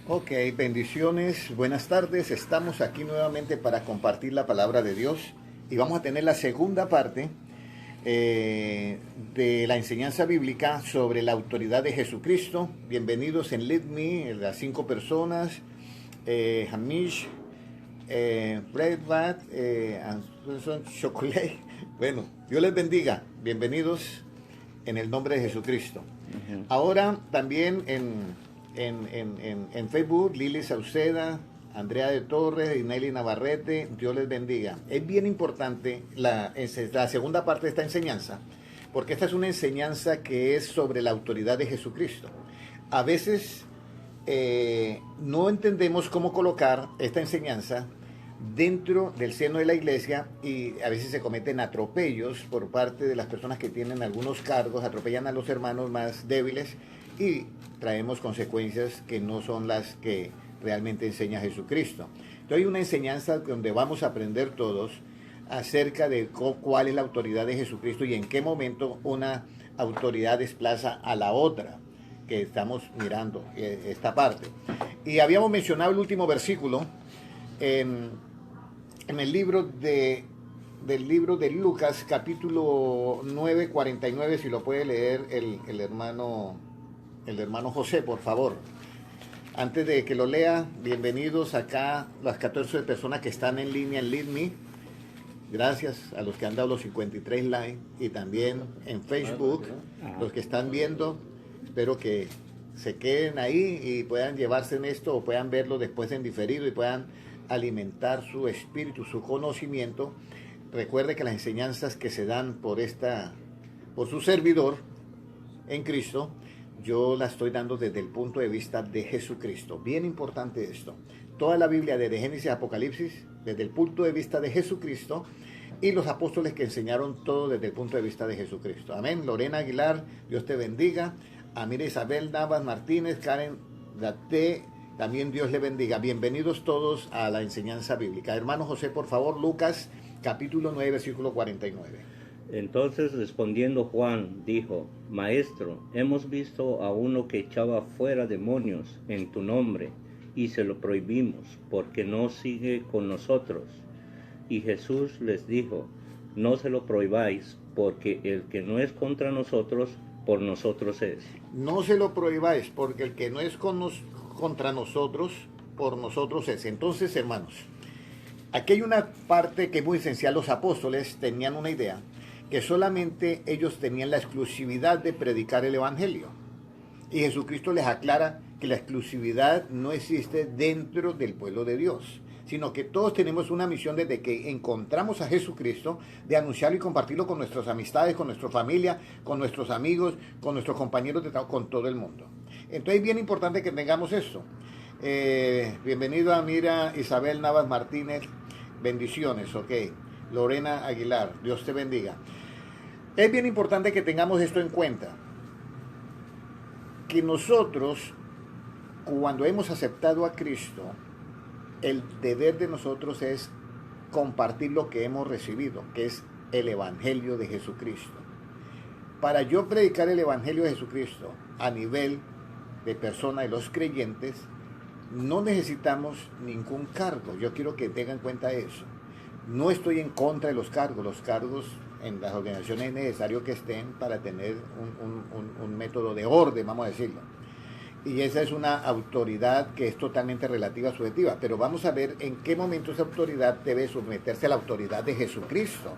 Ok, bendiciones, buenas tardes. Estamos aquí nuevamente para compartir la palabra de Dios y vamos a tener la segunda parte de la enseñanza bíblica sobre la autoridad de Jesucristo. Bienvenidos en Lead Me, las 5 personas, Hamish, Breitbart, Anderson Chocolate. Bueno, Dios les bendiga. Bienvenidos en el nombre de Jesucristo. Ahora también en Facebook, Lili Sauceda, Andrea de Torres y Nelly Navarrete, Dios les bendiga. Es bien importante la segunda parte de esta enseñanza, porque esta es una enseñanza que es sobre la autoridad de Jesucristo. A veces no entendemos cómo colocar esta enseñanza dentro del seno de la iglesia y a veces se cometen atropellos por parte de las personas que tienen algunos cargos, atropellan a los hermanos más débiles y traemos consecuencias que no son las que realmente enseña Jesucristo. Entonces hay una enseñanza donde vamos a aprender todos acerca de cuál es la autoridad de Jesucristo y en qué momento una autoridad desplaza a la otra, que estamos mirando esta parte. Y habíamos mencionado el último versículo en el libro del libro de Lucas, capítulo 9, 49, si lo puede leer el hermano José, por favor. Antes de que lo lea, bienvenidos acá las 14 personas que están en línea en Lead Me. Gracias a los que han dado los 53 likes y también en Facebook, los que están viendo. Espero que se queden ahí y puedan llevarse en esto o puedan verlo después en diferido y puedan alimentar su espíritu, su conocimiento. Recuerde que las enseñanzas que se dan por su servidor en Cristo, yo la estoy dando desde el punto de vista de Jesucristo. Bien importante esto. Toda la Biblia, desde Génesis a Apocalipsis, desde el punto de vista de Jesucristo, y los apóstoles que enseñaron todo desde el punto de vista de Jesucristo. Amén. Lorena Aguilar, Dios te bendiga. Amira Isabel Navas Martínez, Karen Date, también Dios le bendiga. Bienvenidos todos a la enseñanza bíblica. Hermano José, por favor, Lucas, capítulo 9, versículo 49. Entonces respondiendo Juan dijo: Maestro, hemos visto a uno que echaba fuera demonios en tu nombre, y se lo prohibimos, porque no sigue con nosotros. Y Jesús les dijo: No se lo prohibáis, porque el que no es contra nosotros, por nosotros es. No se lo prohibáis, porque el que no es contra nosotros, por nosotros es. Entonces, hermanos, aquí hay una parte que es muy esencial. Los apóstoles tenían una idea, que solamente ellos tenían la exclusividad de predicar el evangelio. Y Jesucristo les aclara que la exclusividad no existe dentro del pueblo de Dios, sino que todos tenemos una misión desde que encontramos a Jesucristo de anunciarlo y compartirlo con nuestras amistades, con nuestra familia, con nuestros amigos, con nuestros compañeros de trabajo, con todo el mundo. Entonces es bien importante que tengamos esto. Bienvenido a Mira Isabel Navas Martínez, bendiciones, ok. Lorena Aguilar, Dios te bendiga. Es bien importante que tengamos esto en cuenta, que nosotros, cuando hemos aceptado a Cristo, el deber de nosotros es compartir lo que hemos recibido, que es el Evangelio de Jesucristo. Para yo predicar el Evangelio de Jesucristo a nivel de persona de los creyentes, no necesitamos ningún cargo. Yo quiero que tengan en cuenta eso. No estoy en contra de los cargos en las organizaciones es necesario que estén para tener un método de orden, vamos a decirlo. Y esa es una autoridad que es totalmente relativa, subjetiva. Pero vamos a ver en qué momento esa autoridad debe someterse a la autoridad de Jesucristo.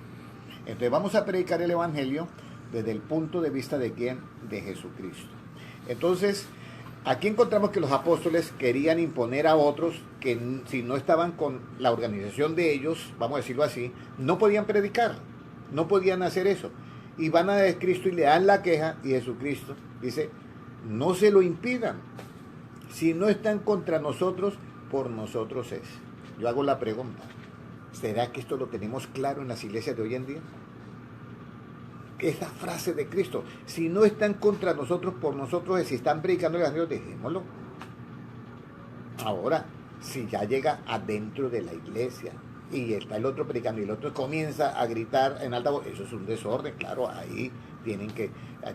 Entonces vamos a predicar el Evangelio desde el punto de vista de ¿quién? De Jesucristo. Entonces, aquí encontramos que los apóstoles querían imponer a otros que si no estaban con la organización de ellos, vamos a decirlo así, no podían predicar, no podían hacer eso. Y van a Cristo y le dan la queja y Jesucristo dice: no se lo impidan. Si no están contra nosotros, por nosotros es. Yo hago la pregunta: ¿será que esto lo tenemos claro en las iglesias de hoy en día? Esa frase de Cristo: si no están contra nosotros, por nosotros es. Si están predicando el evangelio, dejémoslo. Ahora, si ya llega adentro de la iglesia y está el otro predicando y el otro comienza a gritar en alta voz, eso es un desorden. Claro, ahí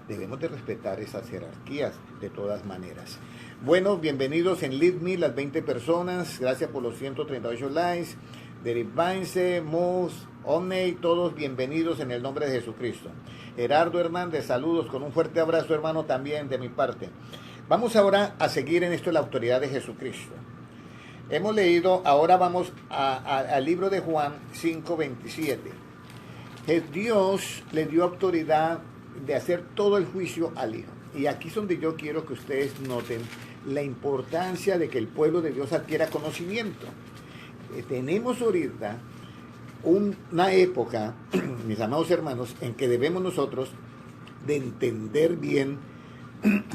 debemos de respetar esas jerarquías de todas maneras. Bueno, bienvenidos en Lead Me, las 20 personas. Gracias por los 138 likes. Derek Vance, Moss, Oney, todos bienvenidos en el nombre de Jesucristo. Gerardo Hernández, saludos con un fuerte abrazo, hermano, también de mi parte. Vamos ahora a seguir en esto de la autoridad de Jesucristo. Hemos leído, ahora vamos al libro de Juan 5:27. Dios le dio autoridad de hacer todo el juicio al Hijo. Y aquí es donde yo quiero que ustedes noten la importancia de que el pueblo de Dios adquiera conocimiento. Tenemos ahorita una época, mis amados hermanos, en que debemos nosotros de entender bien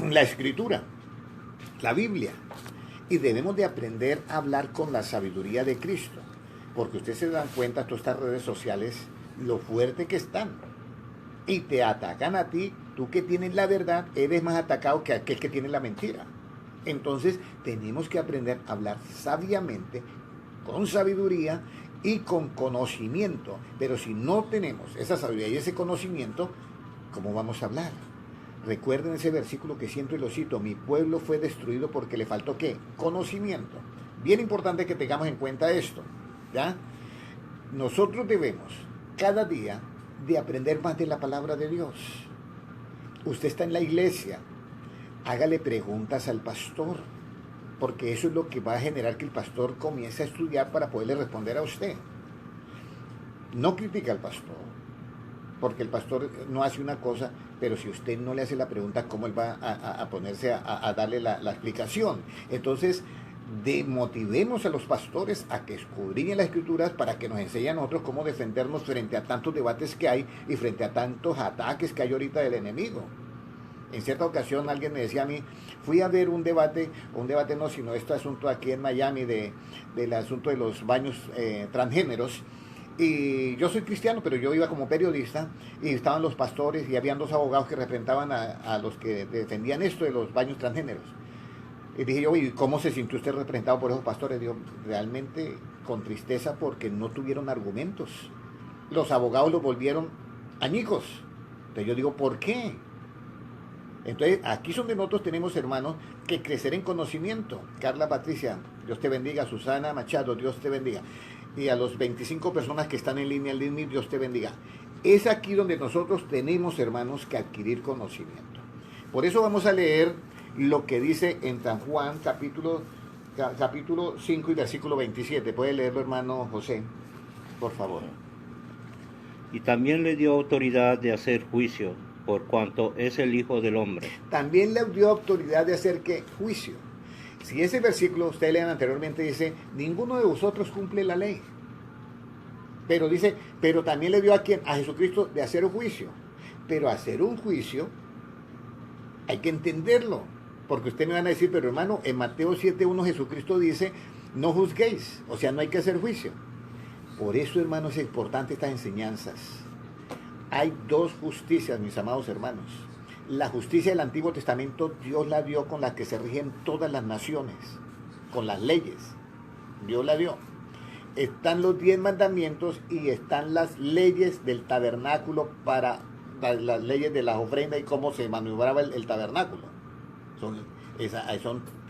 la Escritura, la Biblia, y debemos de aprender a hablar con la sabiduría de Cristo, porque ustedes se dan cuenta, todas estas redes sociales, lo fuerte que están, y te atacan a ti. Tú que tienes la verdad, eres más atacado que aquel que tiene la mentira. Entonces, tenemos que aprender a hablar sabiamente, con sabiduría y con conocimiento. Pero si no tenemos esa sabiduría y ese conocimiento, ¿cómo vamos a hablar? Recuerden ese versículo que siempre lo cito: mi pueblo fue destruido porque le faltó ¿qué? Conocimiento. Bien importante que tengamos en cuenta esto, ¿ya? Nosotros debemos cada día de aprender más de la palabra de Dios. Usted está en la iglesia, hágale preguntas al pastor, porque eso es lo que va a generar que el pastor comience a estudiar para poderle responder a usted. No critica al pastor, porque el pastor no hace una cosa, pero si usted no le hace la pregunta, ¿cómo él va a ponerse a darle la explicación? Entonces, motivemos a los pastores a que escudriñen las Escrituras para que nos enseñen a nosotros cómo defendernos frente a tantos debates que hay y frente a tantos ataques que hay ahorita del enemigo. En cierta ocasión alguien me decía a mí, fui a ver un debate no, sino este asunto aquí en Miami del asunto de los baños transgéneros, y yo soy cristiano, pero yo iba como periodista y estaban los pastores y habían dos abogados que representaban a los que defendían esto de los baños transgéneros. Y dije yo, ¿y cómo se sintió usted representado por esos pastores? Digo, realmente con tristeza, porque no tuvieron argumentos. Los abogados los volvieron añicos. Entonces yo digo, ¿por qué? Entonces, aquí son donde nosotros tenemos, hermanos, que crecer en conocimiento. Carla Patricia, Dios te bendiga. Susana Machado, Dios te bendiga. Y a los 25 personas que están en línea, Dios te bendiga. Es aquí donde nosotros tenemos, hermanos, que adquirir conocimiento. Por eso vamos a leer lo que dice en San Juan, capítulo 5 y versículo 27. ¿Puede leerlo, hermano José? Por favor. Y también le dio autoridad de hacer juicio, por cuanto es el Hijo del Hombre. También le dio autoridad de hacer ¿qué? Juicio. Si ese versículo, ustedes lean anteriormente, dice, ninguno de vosotros cumple la ley. Pero dice, pero también le dio a quién, a Jesucristo, de hacer un juicio. Pero hacer un juicio hay que entenderlo. Porque usted me van a decir, pero hermano, en Mateo 7:1 Jesucristo dice, no juzguéis, o sea, no hay que hacer juicio. Por eso, hermanos, es importante estas enseñanzas. Hay dos justicias, mis amados hermanos. La justicia del Antiguo Testamento, Dios la dio con la que se rigen todas las naciones, con las leyes. Dios la dio. Están los 10 mandamientos y están las leyes del tabernáculo, para las leyes de las ofrendas y cómo se maniobraba el tabernáculo. Son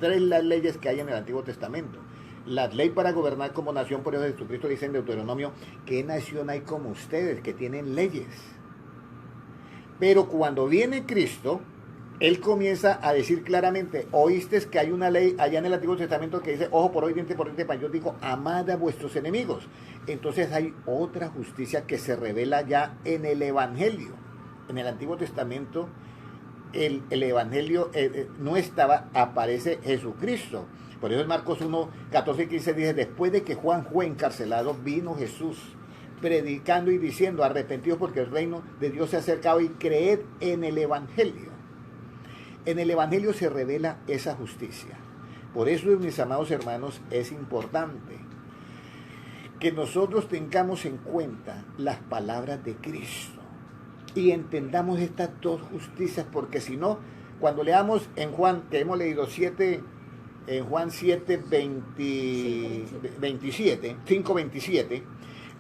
3 las leyes que hay en el Antiguo Testamento. La ley para gobernar como nación, por eso Jesucristo dice en Deuteronomio, ¿qué nación hay como ustedes que tienen leyes? Pero cuando viene Cristo, Él comienza a decir claramente, oíste que hay una ley allá en el Antiguo Testamento que dice, ojo por ojo, diente por diente, pan. Yo digo, amad a vuestros enemigos. Entonces hay otra justicia que se revela ya en el Evangelio. En el Antiguo Testamento, el Evangelio no estaba, aparece Jesucristo. Por eso en Marcos 1, 14 y 15 dice, después de que Juan fue encarcelado, vino Jesús predicando y diciendo, arrepentidos porque el reino de Dios se ha acercado, y creed en el Evangelio. En el Evangelio se revela esa justicia. Por eso, mis amados hermanos, es importante que nosotros tengamos en cuenta las palabras de Cristo y entendamos estas dos justicias, porque si no, cuando leamos en Juan, que hemos leído en Juan 7, 27, 5, 27,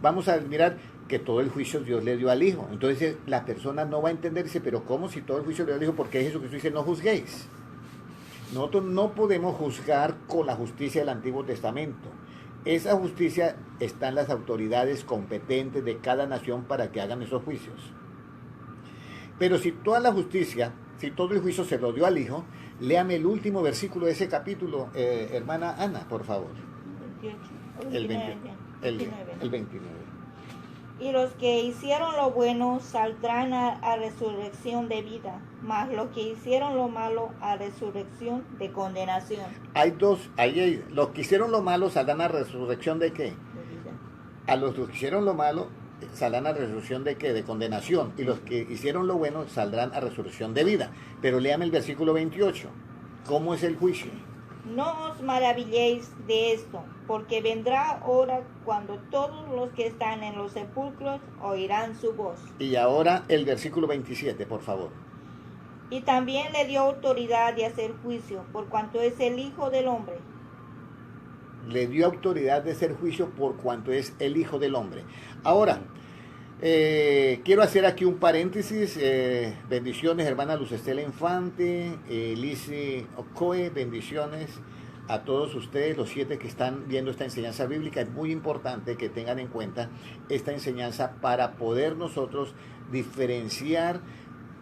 vamos a mirar que todo el juicio Dios le dio al Hijo. Entonces la persona no va a entender, dice, pero ¿cómo si todo el juicio le dio al Hijo? Porque Jesucristo dice, no juzguéis. Nosotros no podemos juzgar con la justicia del Antiguo Testamento. Esa justicia está en las autoridades competentes de cada nación para que hagan esos juicios. Pero si toda la justicia, si todo el juicio se lo dio al Hijo, léame el último versículo de ese capítulo, hermana Ana, por favor. 28, El 29, 29. El 29. Y los que hicieron lo bueno saldrán a resurrección de vida, mas los que hicieron lo malo a resurrección de condenación. Hay dos, los que hicieron lo malo saldrán a resurrección de qué? De vida. A los que hicieron lo malo saldrán a resurrección de qué? De condenación. Y los que hicieron lo bueno saldrán a resurrección de vida. Pero léame el versículo 28. ¿Cómo es el juicio? No os maravilléis de esto, porque vendrá hora cuando todos los que están en los sepulcros oirán su voz. Y ahora el versículo 27, por favor. Y también le dio autoridad de hacer juicio, por cuanto es el Hijo del Hombre. Le dio autoridad de hacer juicio por cuanto es el Hijo del Hombre. Ahora, quiero hacer aquí un paréntesis. Bendiciones, hermana Luz Estela Infante, Lizzie Ocoe, bendiciones a todos ustedes, los 7 que están viendo esta enseñanza bíblica. Es muy importante que tengan en cuenta esta enseñanza para poder nosotros diferenciar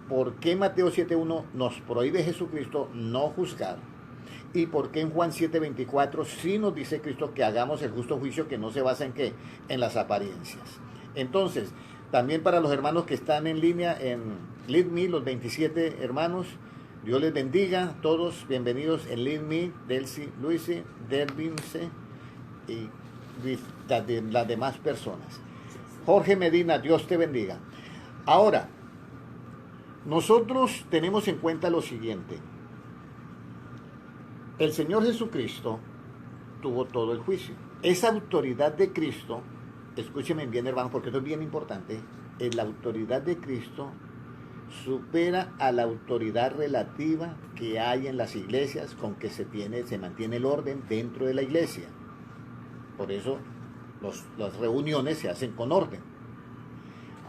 por qué Mateo 7.1 nos prohíbe Jesucristo no juzgar y por qué en Juan 7.24 sí nos dice Cristo que hagamos el justo juicio, que no se basa en qué, en las apariencias. Entonces, también para los hermanos que están en línea en Lead Me, los 27 hermanos, Dios les bendiga, todos bienvenidos en Lead Me, Delcy, Luisi, Dervince y las demás personas. Jorge Medina, Dios te bendiga. Ahora, nosotros tenemos en cuenta lo siguiente. El Señor Jesucristo tuvo todo el juicio. Esa autoridad de Cristo, escúcheme bien, hermano, porque esto es bien importante, la autoridad de Cristo supera a la autoridad relativa que hay en las iglesias con que se mantiene el orden dentro de la iglesia. Por eso las reuniones se hacen con orden.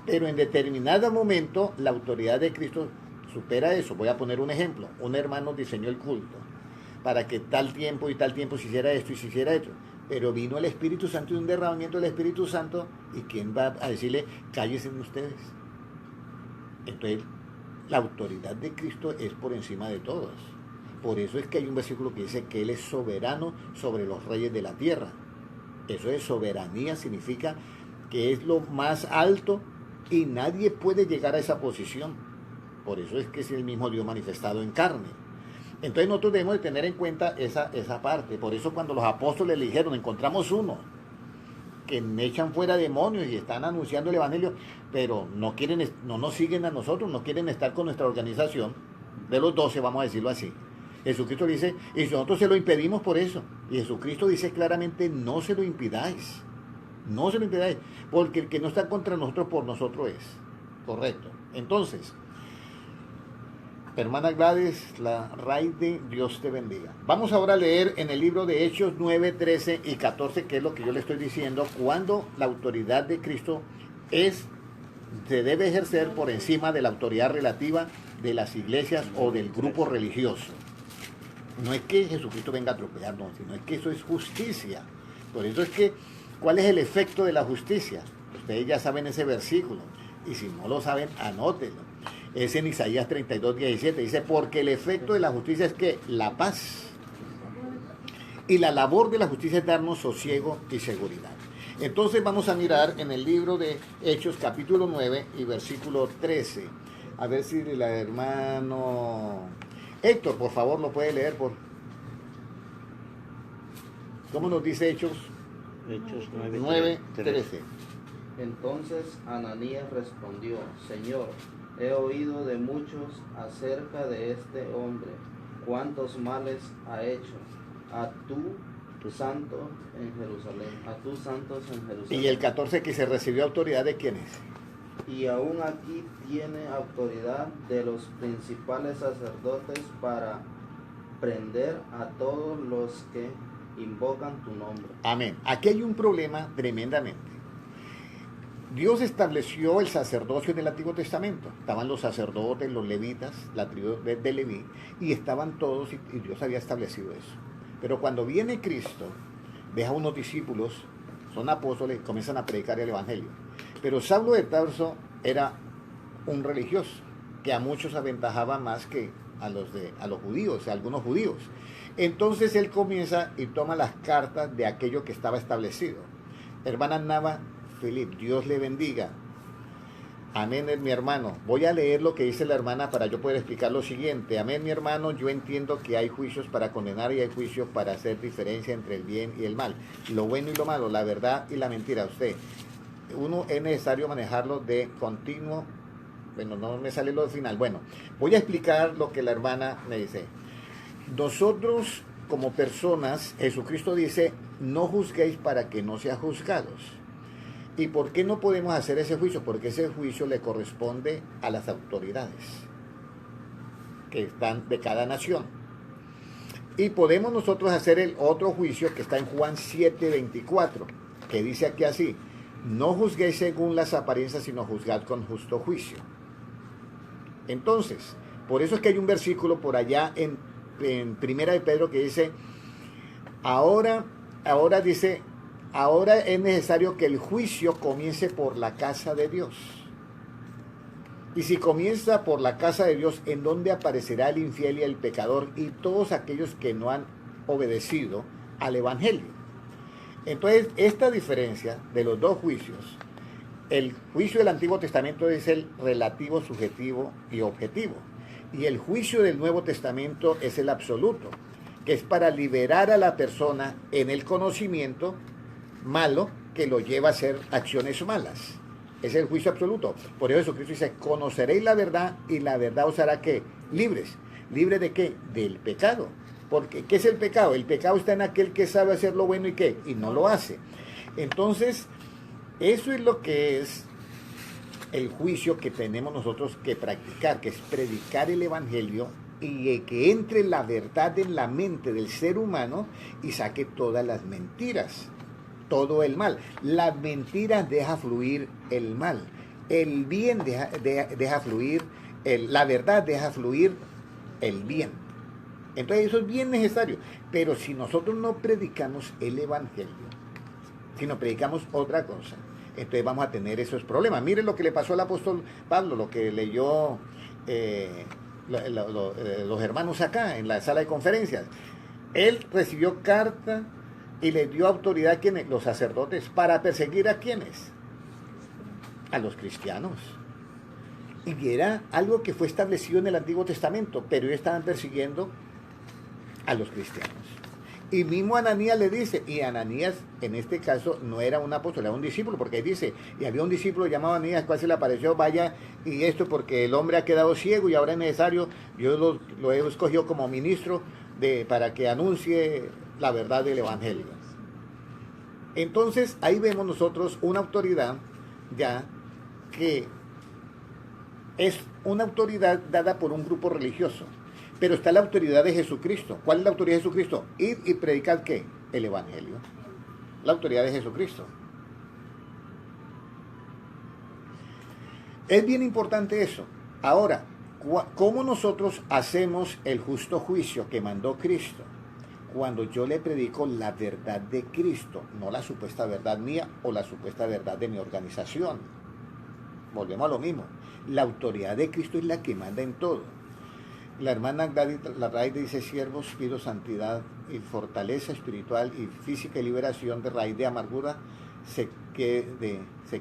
Pero en determinado momento la autoridad de Cristo supera eso. Voy a poner un ejemplo. Un hermano diseñó el culto para que tal tiempo y tal tiempo se hiciera esto y se hiciera esto. Pero vino el Espíritu Santo y un derramamiento del Espíritu Santo. ¿Y quién va a decirle, cállense ustedes? Entonces, la autoridad de Cristo es por encima de todos. Por eso es que hay un versículo que dice que Él es soberano sobre los reyes de la tierra. Eso de soberanía significa que es lo más alto y nadie puede llegar a esa posición. Por eso es que es el mismo Dios manifestado en carne. Entonces nosotros debemos de tener en cuenta esa parte. Por eso cuando los apóstoles le dijeron, encontramos uno que echan fuera demonios y están anunciando el evangelio, pero no nos siguen a nosotros, no quieren estar con nuestra organización de los 12, vamos a decirlo así. Jesucristo dice, y nosotros se lo impedimos por eso. Y Jesucristo dice claramente, no se lo impidáis. No se lo impidáis, porque el que no está contra nosotros, por nosotros es. Correcto. Entonces, hermana Gladys, la Raide, Dios te bendiga. Vamos ahora a leer en el libro de Hechos 9, 13 y 14, que es lo que yo le estoy diciendo, cuando la autoridad de Cristo se debe ejercer por encima de la autoridad relativa de las iglesias o del grupo religioso. No es que Jesucristo venga a atropellarnos, sino es que eso es justicia. Por eso es que, ¿cuál es el efecto de la justicia? Ustedes ya saben ese versículo, y si no lo saben, anótenlo. Es en Isaías 32, 17, dice, porque el efecto de la justicia es que la paz, y la labor de la justicia es darnos sosiego y seguridad. Entonces vamos a mirar en el libro de Hechos capítulo 9 y versículo 13, a ver si el hermano Héctor, por favor, lo puede leer. ¿Cómo nos dice Hechos? Hechos 9, 13. Entonces Ananías respondió, Señor, he oído de muchos acerca de este hombre, cuántos males ha hecho a tus santos en Jerusalén. Y el 14, que se recibió autoridad de quiénes. Y aún aquí tiene autoridad de los principales sacerdotes para prender a todos los que invocan tu nombre. Amén. Aquí hay un problema tremendamente. Dios estableció el sacerdocio en el Antiguo Testamento. Estaban los sacerdotes, los levitas, la tribu de Leví, y estaban todos, y Dios había establecido eso. Pero cuando viene Cristo, deja unos discípulos, son apóstoles, y comienzan a predicar el Evangelio. Pero Saulo de Tarso era un religioso, que a muchos aventajaba más que a los judíos, a algunos judíos. Entonces él comienza y toma las cartas de aquello que estaba establecido. Hermana Nava Filip, Dios le bendiga. Amén, mi hermano. Voy a leer lo que dice la hermana para yo poder explicar lo siguiente. Amén, mi hermano. Yo entiendo que hay juicios para condenar y hay juicios para hacer diferencia entre el bien y el mal, lo bueno y lo malo, la verdad y la mentira. Usted, uno es necesario manejarlo de continuo. Bueno, no me sale lo final. Bueno, voy a explicar lo que la hermana me dice. Nosotros, como personas, Jesucristo dice, no juzguéis para que no sean juzgados. ¿Y por qué no podemos hacer ese juicio? Porque ese juicio le corresponde a las autoridades que están de cada nación. Y podemos nosotros hacer el otro juicio que está en Juan 7:24, que dice aquí así, no juzguéis según las apariencias, sino juzgad con justo juicio. Entonces, por eso es que hay un versículo por allá en Primera de Pedro que dice, ahora dice, ahora es necesario que el juicio comience por la casa de Dios. Y si comienza por la casa de Dios, ¿en dónde aparecerá el infiel y el pecador y todos aquellos que no han obedecido al Evangelio? Entonces, esta diferencia de los dos juicios, el juicio del Antiguo Testamento es el relativo, subjetivo y objetivo. Y el juicio del Nuevo Testamento es el absoluto, que es para liberar a la persona en el conocimiento malo que lo lleva a hacer acciones malas. Es el juicio absoluto. Por eso Jesucristo dice, conoceréis la verdad y la verdad os hará ¿qué? Libres. ¿Libre de qué? Del pecado. Porque, ¿qué es el pecado? El pecado está en aquel que sabe hacer lo bueno y ¿qué? Y no lo hace. Entonces, eso es lo que es el juicio que tenemos nosotros que practicar, que es predicar el Evangelio y que entre la verdad en la mente del ser humano y saque todas las mentiras, todo el mal. Las mentiras deja fluir el mal, el bien deja fluir, la verdad deja fluir el bien. Entonces eso es bien necesario. Pero si nosotros no predicamos el Evangelio, si no predicamos otra cosa, entonces vamos a tener esos problemas. Miren lo que le pasó al apóstol Pablo, lo que leyó los hermanos acá en la sala de conferencias. Él recibió carta y le dio autoridad a quienes, los sacerdotes, para perseguir a quienes, a los cristianos. Y era algo que fue establecido en el Antiguo Testamento, pero ellos estaban persiguiendo a los cristianos. Y mismo Ananías le dice, y Ananías en este caso no era un apóstol, era un discípulo, porque ahí dice, y había un discípulo llamado Ananías, cual se le apareció, vaya, y esto porque el hombre ha quedado ciego y ahora es necesario, yo lo he escogido como ministro para que anuncie la verdad del Evangelio. Entonces ahí vemos nosotros una autoridad ya que es una autoridad dada por un grupo religioso. Pero está la autoridad de Jesucristo. ¿Cuál es la autoridad de Jesucristo? Ir y predicar ¿qué? El Evangelio. La autoridad de Jesucristo. Es bien importante eso. Ahora, ¿cómo nosotros hacemos el justo juicio que mandó Cristo? Cuando yo le predico la verdad de Cristo, no la supuesta verdad mía o la supuesta verdad de mi organización. Volvemos a lo mismo. La autoridad de Cristo es la que manda en todo. La hermana Gladys Larraide dice, siervos, pido santidad y fortaleza espiritual y física y liberación de raíz de amargura se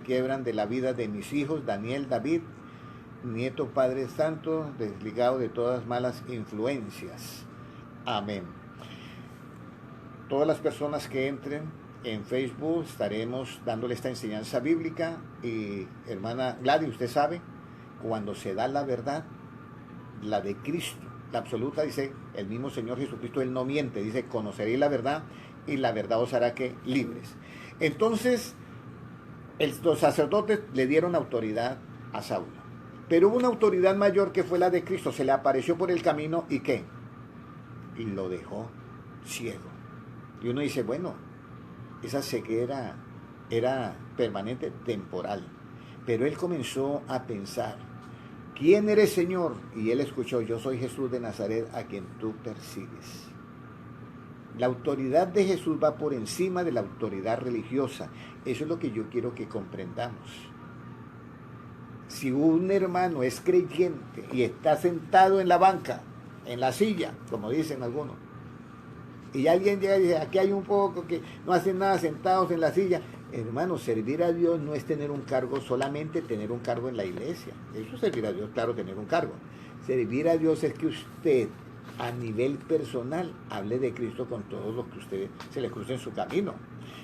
quiebran de la vida de mis hijos, Daniel, David, nieto, Padre Santo, desligado de todas malas influencias. Amén. Todas las personas que entren en Facebook estaremos dándole esta enseñanza bíblica y hermana Gladys, usted sabe, cuando se da la verdad, la de Cristo, la absoluta, dice el mismo Señor Jesucristo, Él no miente, dice, conoceréis la verdad y la verdad os hará que libres. Entonces, los sacerdotes le dieron autoridad a Saulo, pero hubo una autoridad mayor que fue la de Cristo, se le apareció por el camino y ¿qué? Y lo dejó ciego. Y uno dice, bueno, esa ceguera era permanente, temporal. Pero él comenzó a pensar, ¿quién eres, Señor? Y él escuchó, yo soy Jesús de Nazaret a quien tú persigues. La autoridad de Jesús va por encima de la autoridad religiosa. Eso es lo que yo quiero que comprendamos. Si un hermano es creyente y está sentado en la banca, en la silla, como dicen algunos, y alguien llega y dice, aquí hay un poco que no hacen nada sentados en la silla. Hermano, servir a Dios no es tener un cargo, solamente tener un cargo en la iglesia. Eso es servir a Dios, claro, tener un cargo. Servir a Dios es que usted, a nivel personal, hable de Cristo con todos los que usted se le cruce en su camino.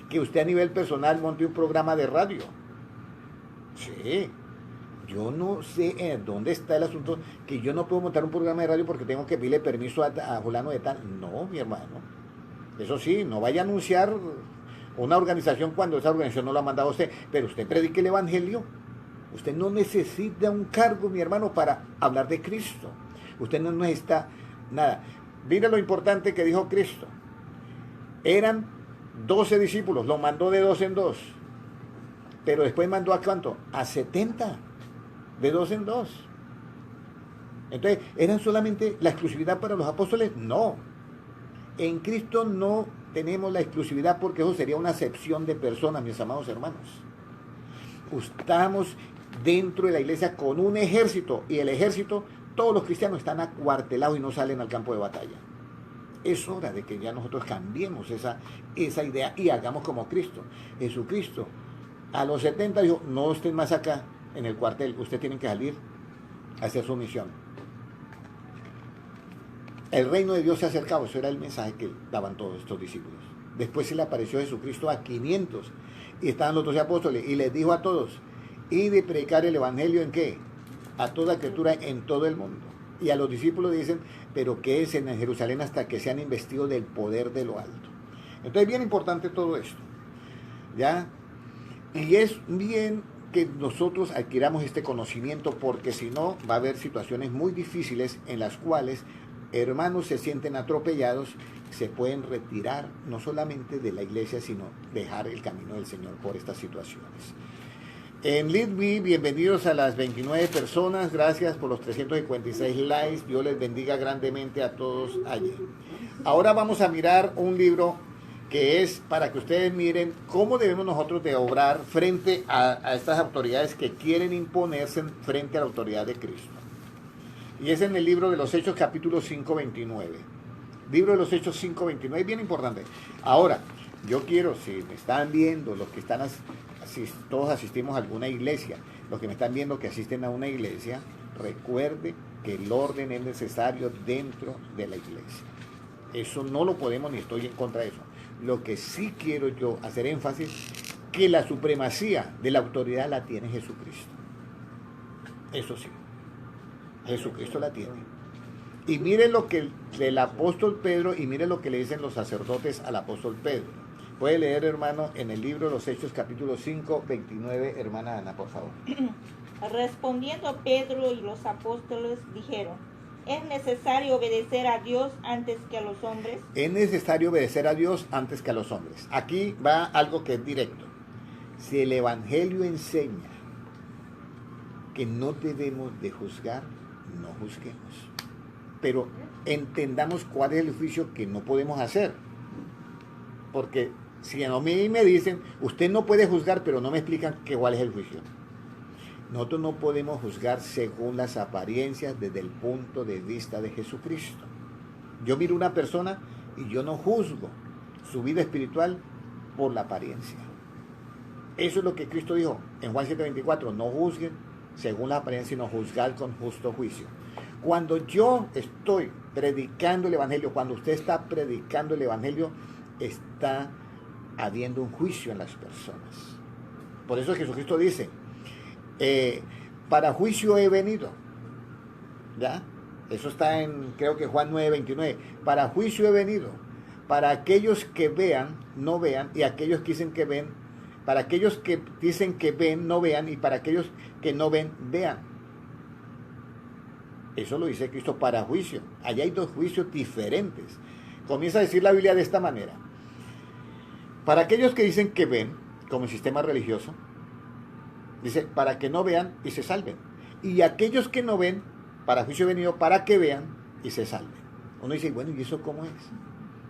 Que usted a nivel personal monte un programa de radio. Sí. Yo no sé dónde está el asunto, que yo no puedo montar un programa de radio porque tengo que pedirle permiso a fulano de tal. No, mi hermano. Eso sí, no vaya a anunciar una organización cuando esa organización no lo ha mandado a usted, pero usted predique el evangelio. Usted no necesita un cargo, mi hermano, para hablar de Cristo. Usted no necesita nada. Mire lo importante que dijo Cristo. Eran 12 discípulos, los mandó de 2 en 2. Pero después mandó a ¿cuánto? A 70. De 2 en 2. Entonces, ¿eran solamente la exclusividad para los apóstoles? No. En Cristo no tenemos la exclusividad porque eso sería una acepción de personas, mis amados hermanos. Estamos dentro de la iglesia con un ejército y el ejército, todos los cristianos están acuartelados y no salen al campo de batalla. Es hora de que ya nosotros cambiemos esa idea y hagamos como Cristo. Jesucristo a los 70 dijo, no estén más acá en el cuartel, ustedes tienen que salir a hacer su misión. El reino de Dios se ha acercado, eso era el mensaje que daban todos estos discípulos. Después se le apareció Jesucristo a 500 y estaban los 12 apóstoles y les dijo a todos, y de predicar el evangelio ¿en qué? A toda criatura en todo el mundo. Y a los discípulos dicen, pero quédense en Jerusalén hasta que sean investidos del poder de lo alto. Entonces, bien importante todo esto, ¿ya? Y es bien que nosotros adquiramos este conocimiento, porque si no, va a haber situaciones muy difíciles en las cuales hermanos se sienten atropellados, se pueden retirar no solamente de la iglesia, sino dejar el camino del Señor por estas situaciones. En Lidby, bienvenidos a las 29 personas, gracias por los 356 likes, Dios les bendiga grandemente a todos allí. Ahora vamos a mirar un libro que es para que ustedes miren cómo debemos nosotros de obrar frente a estas autoridades que quieren imponerse frente a la autoridad de Cristo. Y es en el libro de los Hechos, capítulo 5:29. Libro de los Hechos 5:29, es bien importante. Ahora, yo quiero, si me están viendo, los que están, todos asistimos a alguna iglesia, los que me están viendo que asisten a una iglesia, recuerde que el orden es necesario dentro de la iglesia. Eso no lo podemos, ni estoy en contra de eso. Lo que sí quiero yo hacer énfasis, que la supremacía de la autoridad la tiene Jesucristo. Eso sí, Jesucristo la tiene. Y miren lo que el apóstol Pedro, y miren lo que le dicen los sacerdotes al apóstol Pedro. Puede leer, hermano, en el libro de los Hechos, capítulo 5:29, hermana Ana, por favor. Respondiendo Pedro y los apóstoles dijeron, ¿es necesario obedecer a Dios antes que a los hombres? Es necesario obedecer a Dios antes que a los hombres. Aquí va algo que es directo. Si el Evangelio enseña que no debemos de juzgar, no juzguemos. Pero entendamos cuál es el juicio que no podemos hacer. Porque si a mí me dicen, usted no puede juzgar, pero no me explican cuál es el juicio. Nosotros no podemos juzgar según las apariencias desde el punto de vista de Jesucristo. Yo miro una persona y yo no juzgo su vida espiritual por la apariencia. Eso es lo que Cristo dijo en Juan 7:24, no juzguen según la apariencia, sino juzgar con justo juicio. Cuando yo estoy predicando el Evangelio, cuando usted está predicando el Evangelio, está habiendo un juicio en las personas. Por eso Jesucristo dice, para juicio he venido. ¿Ya? Eso está en, creo que Juan 9:29. Para juicio he venido. Para aquellos que vean, no vean, y aquellos que dicen que ven, para aquellos que dicen que ven, no vean, y para aquellos que no ven, vean. Eso lo dice Cristo, para juicio. Allá hay dos juicios diferentes. Comienza a decir la Biblia de esta manera. Para aquellos que dicen que ven, como el sistema religioso, Dice, para que no vean y se salven. Y aquellos que no ven, para juicio venido, para que vean y se salven. Uno dice, bueno, ¿y eso cómo es?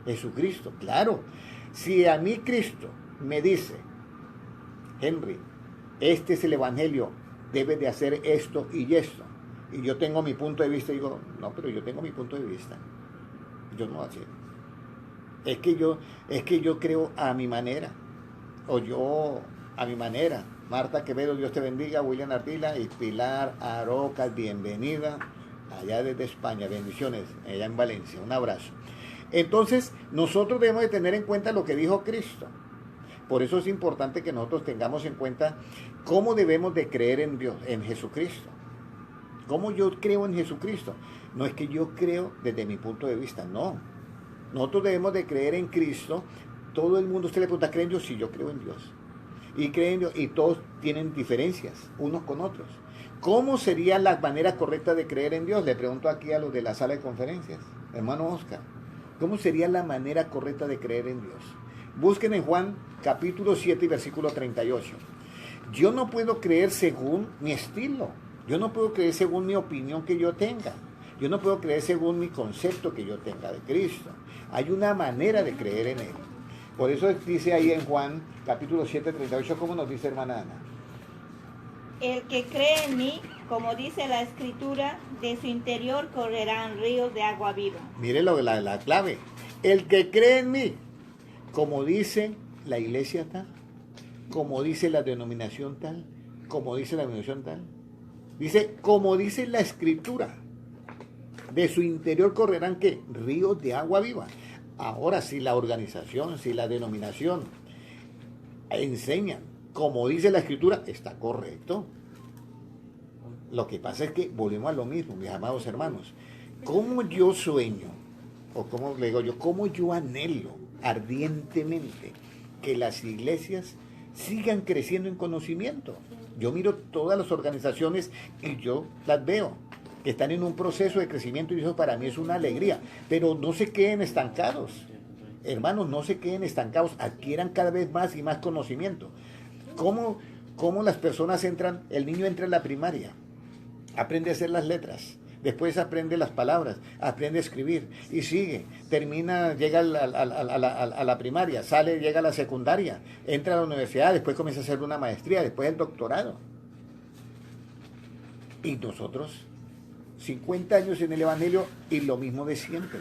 Jesucristo, claro. Si a mí Cristo me dice, Henry, este es el evangelio, debes de hacer esto y esto, y yo tengo mi punto de vista, y digo, no, pero yo tengo mi punto de vista, yo no así. Es que yo creo a mi manera, o yo a mi manera. Marta Quevedo, Dios te bendiga. William Ardila y Pilar Arocas, bienvenida allá desde España, bendiciones, allá en Valencia, un abrazo. Entonces, nosotros debemos de tener en cuenta lo que dijo Cristo. Por eso es importante que nosotros tengamos en cuenta cómo debemos de creer en Dios, en Jesucristo. ¿Cómo yo creo en Jesucristo? No es que yo creo desde mi punto de vista, no. Nosotros debemos de creer en Cristo. Todo el mundo, usted le pregunta, ¿cree en Dios? Sí, yo creo en Dios. Y creen en Dios, y todos tienen diferencias unos con otros. ¿Cómo sería la manera correcta de creer en Dios? Le pregunto aquí a los de la sala de conferencias, hermano Oscar. ¿Cómo sería la manera correcta de creer en Dios? Busquen en Juan capítulo 7 y versículo 38. Yo no puedo creer según mi estilo. Yo no puedo creer según mi opinión que yo tenga. Yo no puedo creer según mi concepto que yo tenga de Cristo. Hay una manera de creer en Él. Por eso dice ahí en Juan capítulo 7, 38, como nos dice hermana Ana. El que cree en mí, como dice la Escritura, de su interior correrán ríos de agua viva. Mire la clave. El que cree en mí, como dice la iglesia tal, como dice la denominación tal, como dice la denominación tal. Dice, como dice la Escritura, de su interior correrán, ¿qué? Ríos de agua viva. Ahora, si la organización, si la denominación enseñan como dice la Escritura, está correcto. Lo que pasa es que volvemos a lo mismo, mis amados hermanos. ¿Cómo yo sueño, o cómo le digo yo, cómo yo anhelo ardientemente que las iglesias sigan creciendo en conocimiento? Yo miro todas las organizaciones y yo las veo que están en un proceso de crecimiento y eso para mí es una alegría, pero no se queden estancados. Hermanos, no se queden estancados, adquieran cada vez más y más conocimiento. ¿Cómo las personas entran? El niño entra en la primaria, aprende a hacer las letras, después aprende las palabras, aprende a escribir y sigue, termina, llega a la primaria, sale, llega a la secundaria, entra a la universidad, después comienza a hacer una maestría, después el doctorado. Y nosotros, 50 años en el Evangelio y lo mismo de siempre.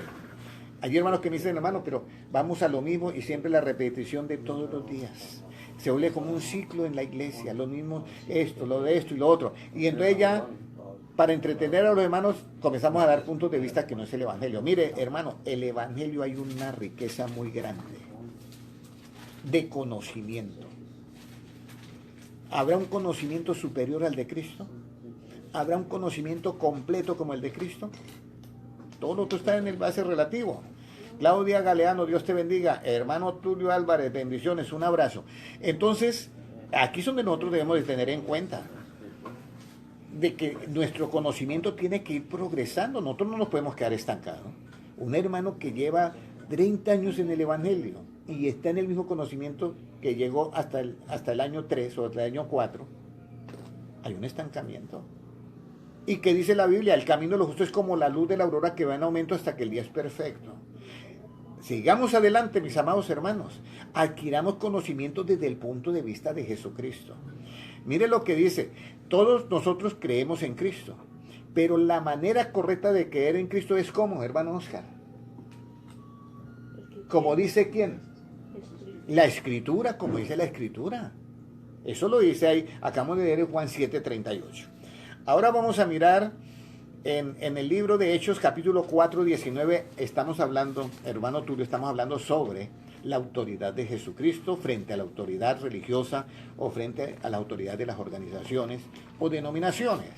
Hay hermanos que me dicen, hermano, pero vamos a lo mismo y siempre la repetición de todos los días. Se vuelve como un ciclo en la iglesia, lo mismo, esto, lo de esto y lo otro. Y entonces ya, para entretener a los hermanos, comenzamos a dar puntos de vista que no es el Evangelio. Mire, hermano, el Evangelio hay una riqueza muy grande de conocimiento. ¿Habrá un conocimiento superior al de Cristo? ¿Habrá un conocimiento completo como el de Cristo? Todo lo otro está en el base relativo. Claudia Galeano, Dios te bendiga. Hermano Tulio Álvarez, bendiciones, un abrazo. Entonces, aquí es donde nosotros debemos de tener en cuenta de que nuestro conocimiento tiene que ir progresando. Nosotros no nos podemos quedar estancados. Un hermano que lleva 30 años en el Evangelio y está en el mismo conocimiento que llegó hasta el año 3 o hasta el año 4, hay un estancamiento. ¿Y qué dice la Biblia? El camino de los justos es como la luz de la aurora que va en aumento hasta que el día es perfecto. Sigamos adelante, mis amados hermanos. Adquiramos conocimiento desde el punto de vista de Jesucristo. Mire lo que dice. Todos nosotros creemos en Cristo. Pero la manera correcta de creer en Cristo es ¿cómo, hermano Oscar? Como dice ¿quién? La Escritura, como dice la Escritura. Eso lo dice ahí. Acabamos de leer en Juan 7:38. Ahora vamos a mirar en el libro de Hechos, capítulo 4, 19, estamos hablando, hermano Tulio, estamos hablando sobre la autoridad de Jesucristo frente a la autoridad religiosa o frente a la autoridad de las organizaciones o denominaciones.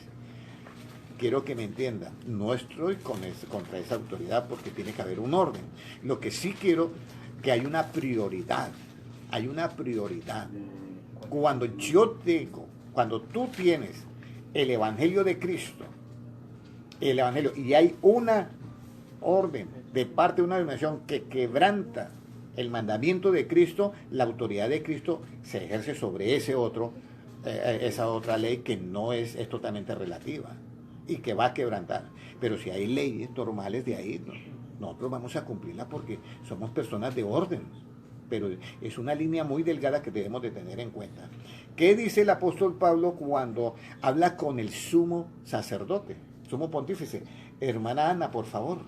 Quiero que me entiendan, no estoy contra esa autoridad porque tiene que haber un orden. Lo que sí quiero que hay una prioridad. Cuando tú tienes el Evangelio de Cristo, el Evangelio, y hay una orden de parte de una denominación que quebranta el mandamiento de Cristo, la autoridad de Cristo se ejerce sobre ese otro esa otra ley que no es totalmente relativa y que va a quebrantar. Pero si hay leyes normales de ahí, nosotros vamos a cumplirla porque somos personas de orden. Pero es una línea muy delgada que debemos de tener en cuenta. ¿Qué dice el apóstol Pablo cuando habla con el sumo sacerdote, sumo pontífice? Hermana Ana, por favor.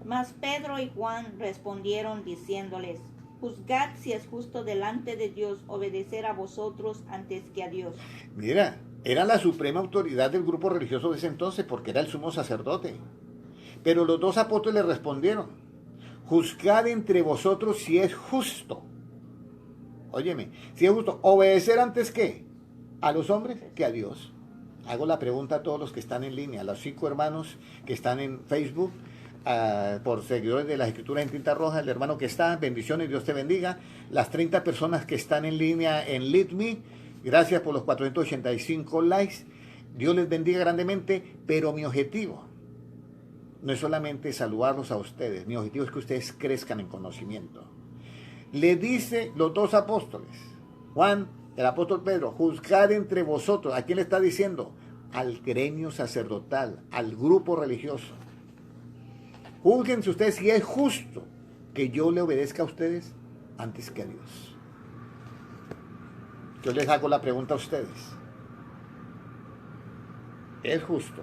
Mas Pedro y Juan respondieron diciéndoles: juzgad si es justo delante de Dios obedecer a vosotros antes que a Dios. Mira, era la suprema autoridad del grupo religioso de ese entonces porque era el sumo sacerdote. Pero los dos apóstoles respondieron: juzgad entre vosotros si es justo. Óyeme, si es justo obedecer antes que a los hombres que a Dios. Hago la pregunta a todos los que están en línea, a los 5 hermanos que están en Facebook, por seguidores de las Escrituras en tinta roja, el hermano que está, bendiciones, Dios te bendiga. Las 30 personas que están en línea en LeadMe, gracias por los 485 likes, Dios les bendiga grandemente, pero mi objetivo no es solamente saludarlos a ustedes, mi objetivo es que ustedes crezcan en conocimiento. Le dice los dos apóstoles, Juan, el apóstol Pedro, juzgad entre vosotros. ¿A quién le está diciendo? Al gremio sacerdotal, al grupo religioso. Júzguense ustedes si es justo que yo le obedezca a ustedes antes que a Dios. Yo les hago la pregunta a ustedes. ¿Es justo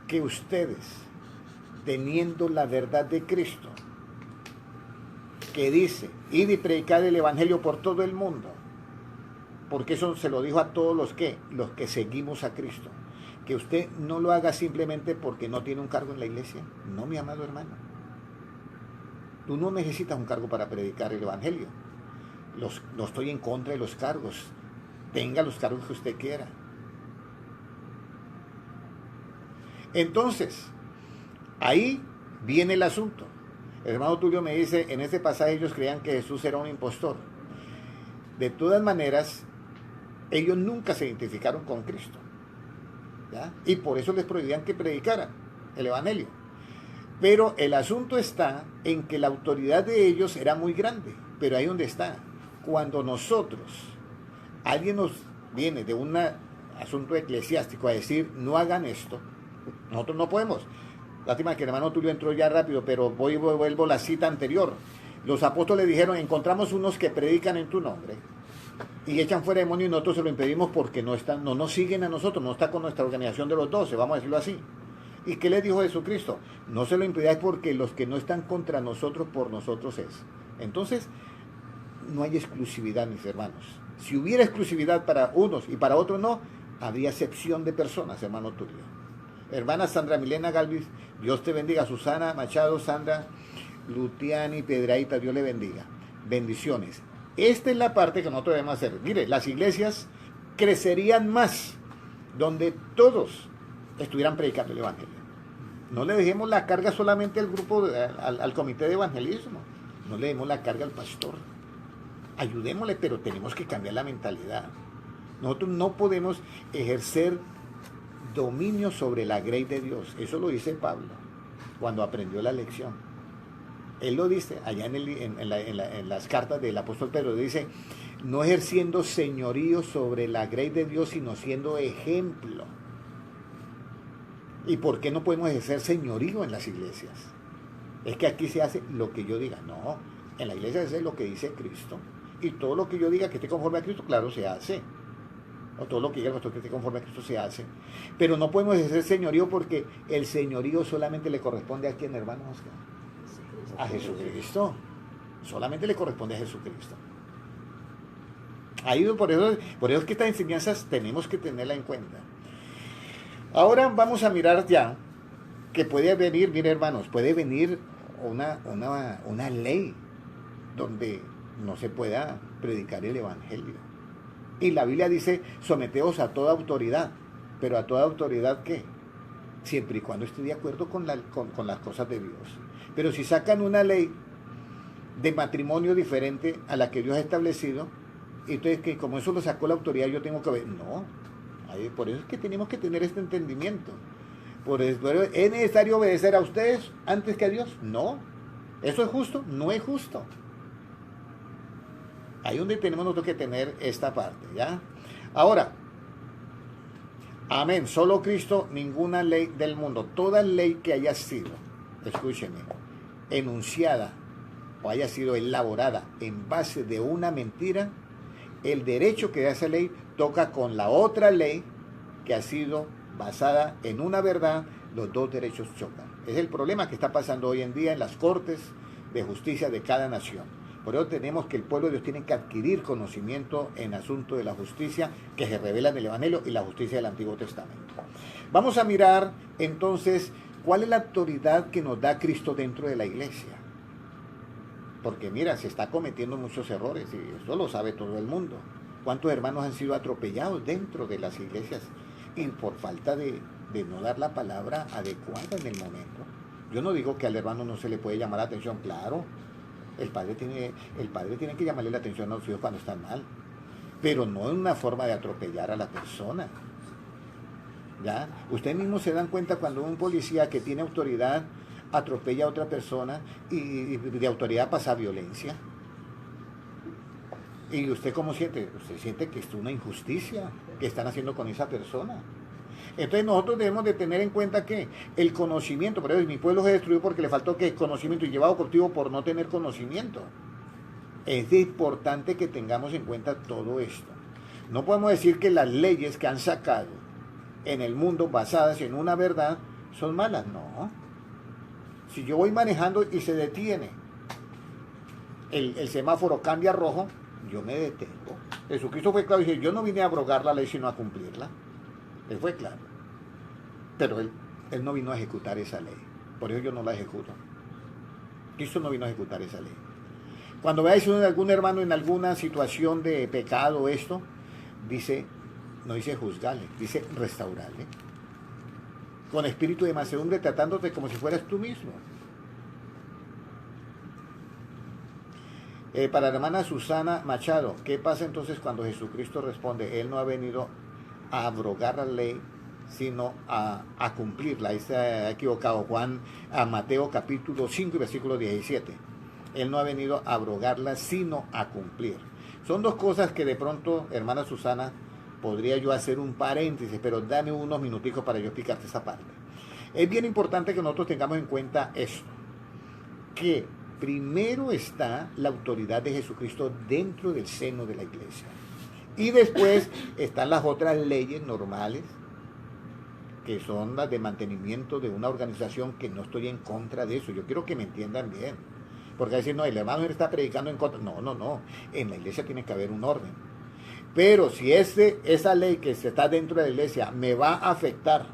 que ustedes, teniendo la verdad de Cristo, que dice, id y predicar el evangelio por todo el mundo, porque eso se lo dijo a todos los que seguimos a Cristo, que usted no lo haga simplemente porque no tiene un cargo en la iglesia? No, mi amado hermano, tú no necesitas un cargo para predicar el evangelio. No estoy en contra de los cargos, tenga los cargos que usted quiera. Entonces, ahí viene el asunto. El hermano Tulio me dice, en ese pasaje ellos creían que Jesús era un impostor. De todas maneras, ellos nunca se identificaron con Cristo, ¿ya? Y por eso les prohibían que predicaran el evangelio. Pero el asunto está en que la autoridad de ellos era muy grande. Pero ahí donde está, cuando alguien nos viene de un asunto eclesiástico a decir, no hagan esto, nosotros no podemos. Lástima que el hermano Tulio entró ya rápido, pero vuelvo a la cita anterior. Los apóstoles dijeron, encontramos unos que predican en tu nombre y echan fuera demonios y nosotros se lo impedimos porque no nos siguen a nosotros, no está con nuestra organización de los 12, vamos a decirlo así. ¿Y qué les dijo Jesucristo? No se lo impidáis porque los que no están contra nosotros, por nosotros es. Entonces, no hay exclusividad, mis hermanos. Si hubiera exclusividad para unos y para otros no, habría excepción de personas, hermano Tulio. Hermana Sandra Milena Galvis, Dios te bendiga. Susana Machado, Sandra Lutiani, Piedraíta, Dios le bendiga. Bendiciones. Esta es la parte que nosotros debemos hacer. Mire, las iglesias crecerían más donde todos estuvieran predicando el evangelio. No le dejemos la carga solamente al grupo, al comité de evangelismo. No le demos la carga al pastor. Ayudémosle, pero tenemos que cambiar la mentalidad. Nosotros no podemos ejercer dominio sobre la grey de Dios. Eso lo dice Pablo cuando aprendió la lección. Él lo dice allá en las cartas del apóstol Pedro. Dice, no ejerciendo señorío sobre la grey de Dios, sino siendo ejemplo. ¿Y por qué no podemos ejercer señorío en las iglesias? Es que aquí se hace lo que yo diga. No, en la iglesia se hace lo que dice Cristo. Y todo lo que yo diga que esté conforme a Cristo, claro, se hace. O todo lo que diga el pastor que esté conforme a Cristo se hace. Pero no podemos ejercer señorío porque el señorío solamente le corresponde a quién, hermano Oscar. A Jesucristo. Solamente le corresponde a Jesucristo. Ahí por eso es que estas enseñanzas tenemos que tenerla en cuenta. Ahora vamos a mirar ya que puede venir, mire hermanos, puede venir una ley donde no se pueda predicar el evangelio. Y la Biblia dice, someteos a toda autoridad. ¿Pero a toda autoridad qué? Siempre y cuando esté de acuerdo con las cosas de Dios. Pero si sacan una ley de matrimonio diferente a la que Dios ha establecido, entonces que como eso lo sacó la autoridad, yo tengo que ver. No, por eso es que tenemos que tener este entendimiento. Por eso, ¿es necesario obedecer a ustedes antes que a Dios? No. ¿Eso es justo? No es justo. Ahí donde tenemos nosotros que tener esta parte, ¿ya? Ahora, amén, solo Cristo, ninguna ley del mundo. Toda ley que haya sido, escúcheme, enunciada o haya sido elaborada en base de una mentira, el derecho que da esa ley toca con la otra ley que ha sido basada en una verdad, los dos derechos chocan. Es el problema que está pasando hoy en día en las cortes de justicia de cada nación. Por eso tenemos que el pueblo de Dios tiene que adquirir conocimiento en asunto de la justicia que se revela en el Evangelio y la justicia del Antiguo Testamento. Vamos a mirar entonces cuál es la autoridad que nos da Cristo dentro de la iglesia. Porque mira, se está cometiendo muchos errores y eso lo sabe todo el mundo. ¿Cuántos hermanos han sido atropellados dentro de las iglesias y por falta de no dar la palabra adecuada en el momento? Yo no digo que al hermano no se le puede llamar la atención, claro. El padre tiene que llamarle la atención a los hijos cuando están mal, pero no en una forma de atropellar a la persona. ¿Ya? Ustedes mismos se dan cuenta cuando un policía que tiene autoridad atropella a otra persona y de autoridad pasa violencia. ¿Y usted cómo siente? Usted siente que es una injusticia que están haciendo con esa persona. Entonces nosotros debemos de tener en cuenta que el conocimiento, por ejemplo, mi pueblo se destruyó porque le faltó que conocimiento y llevado cautivo por no tener conocimiento. Es importante que tengamos en cuenta todo esto. No podemos decir que las leyes que han sacado en el mundo basadas en una verdad son malas, no. Si yo voy manejando y se detiene, el semáforo cambia a rojo, yo me detengo. Jesucristo fue claro y dice, yo no vine a abrogar la ley sino a cumplirla. Él fue claro. Pero él no vino a ejecutar esa ley. Por eso yo no la ejecuto. Cristo no vino a ejecutar esa ley. Cuando veáis a algún hermano en alguna situación de pecado esto, dice, no dice juzgarle, dice restaurarle. Con espíritu de mansedumbre tratándote como si fueras tú mismo. Para la hermana Susana Machado, ¿qué pasa entonces cuando Jesucristo responde? Él no ha venido a abrogar la ley, sino a cumplirla. Ahí está equivocado Juan, a Mateo capítulo 5 y versículo 17. Él no ha venido a abrogarla, sino a cumplir. Son dos cosas que de pronto, hermana Susana, podría yo hacer un paréntesis, pero dame unos minuticos para yo explicarte esa parte. Es bien importante que nosotros tengamos en cuenta esto, que primero está la autoridad de Jesucristo dentro del seno de la iglesia. Y después están las otras leyes normales, que son las de mantenimiento de una organización, que no estoy en contra de eso. Yo quiero que me entiendan bien. Porque a decir, no, el hermano está predicando en contra. No. En la iglesia tiene que haber un orden. Pero si esa ley que está dentro de la iglesia me va a afectar,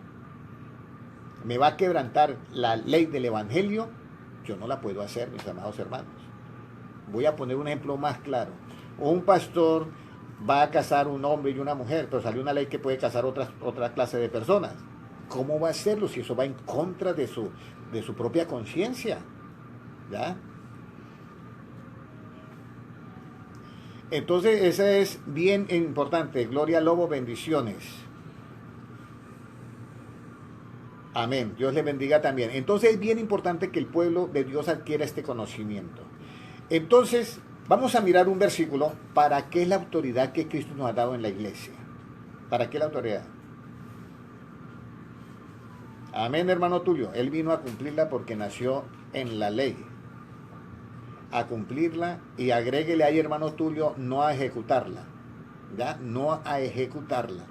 me va a quebrantar la ley del evangelio, yo no la puedo hacer, mis amados hermanos. Voy a poner un ejemplo más claro. Un pastor va a casar un hombre y una mujer, pero salió una ley que puede casar otra clase de personas. ¿Cómo va a hacerlo si eso va en contra de su propia conciencia? ¿Ya? Entonces, esa es bien importante. Gloria Lobo, bendiciones. Amén. Dios le bendiga también. Entonces, es bien importante que el pueblo de Dios adquiera este conocimiento. Entonces, vamos a mirar un versículo. ¿Para qué es la autoridad que Cristo nos ha dado en la iglesia? ¿Para qué la autoridad? Amén, hermano Tulio. Él vino a cumplirla porque nació en la ley. A cumplirla, y agréguele ahí, hermano Tulio, no a ejecutarla. ¿Ya? No a ejecutarla.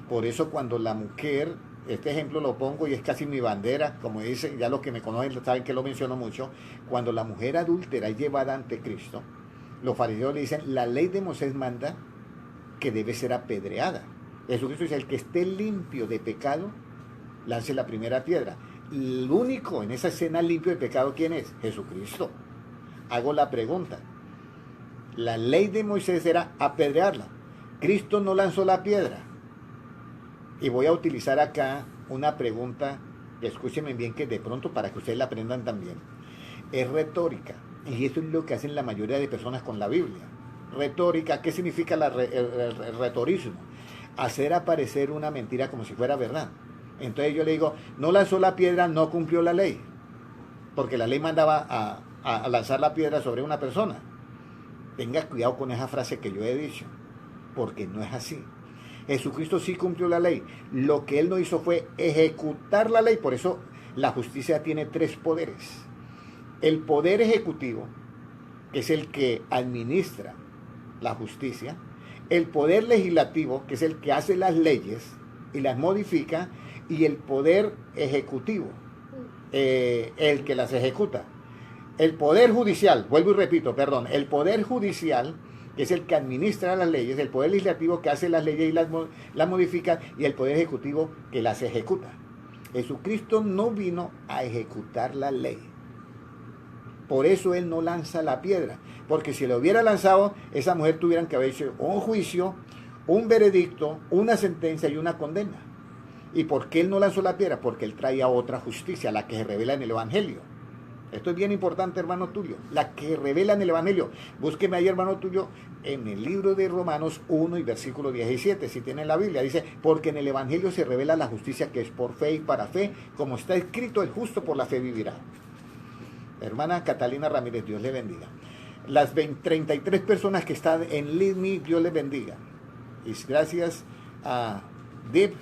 Por eso cuando la mujer, este ejemplo lo pongo y es casi mi bandera, como dicen, ya los que me conocen saben que lo menciono mucho, cuando la mujer adúltera es llevada ante Cristo, los fariseos le dicen, la ley de Moisés manda que debe ser apedreada. Jesucristo dice, el que esté limpio de pecado, lance la primera piedra. El único en esa escena limpio de pecado, ¿quién es? Jesucristo. Hago la pregunta. La ley de Moisés era apedrearla. Cristo no lanzó la piedra. Y voy a utilizar acá una pregunta, escúchenme bien, que de pronto para que ustedes la aprendan también. Es retórica. Y eso es lo que hacen la mayoría de personas con la Biblia. Retórica, ¿qué significa el retorismo? Hacer aparecer una mentira como si fuera verdad. Entonces yo le digo, no lanzó la piedra, no cumplió la ley. Porque la ley mandaba a lanzar la piedra sobre una persona. Tenga cuidado con esa frase que yo he dicho, porque no es así. Jesucristo sí cumplió la ley. Lo que él no hizo fue ejecutar la ley. Por eso la justicia tiene tres poderes. El poder ejecutivo, que es el que administra la justicia. El poder legislativo, que es el que hace las leyes y las modifica. Y el poder ejecutivo, el que las ejecuta. El poder judicial, vuelvo y repito, perdón, el poder judicial, que es el que administra las leyes, el poder legislativo que hace las leyes y las modifica, y el poder ejecutivo que las ejecuta. Jesucristo no vino a ejecutar la ley. Por eso él no lanza la piedra, porque si lo hubiera lanzado, esa mujer tuviera que haber hecho un juicio, un veredicto, una sentencia y una condena. ¿Y por qué él no lanzó la piedra? Porque él traía otra justicia, la que se revela en el Evangelio. Esto es bien importante, hermano Tulio. La que revela en el Evangelio. Búsqueme ahí, hermano Tulio, en el libro de Romanos 1 y versículo 17, si tienen la Biblia. Dice, porque en el Evangelio se revela la justicia que es por fe y para fe, como está escrito, el justo por la fe vivirá. Hermana Catalina Ramírez, Dios le bendiga. Las 33 personas que están en Lead Me, Dios les bendiga. Y gracias a Deep,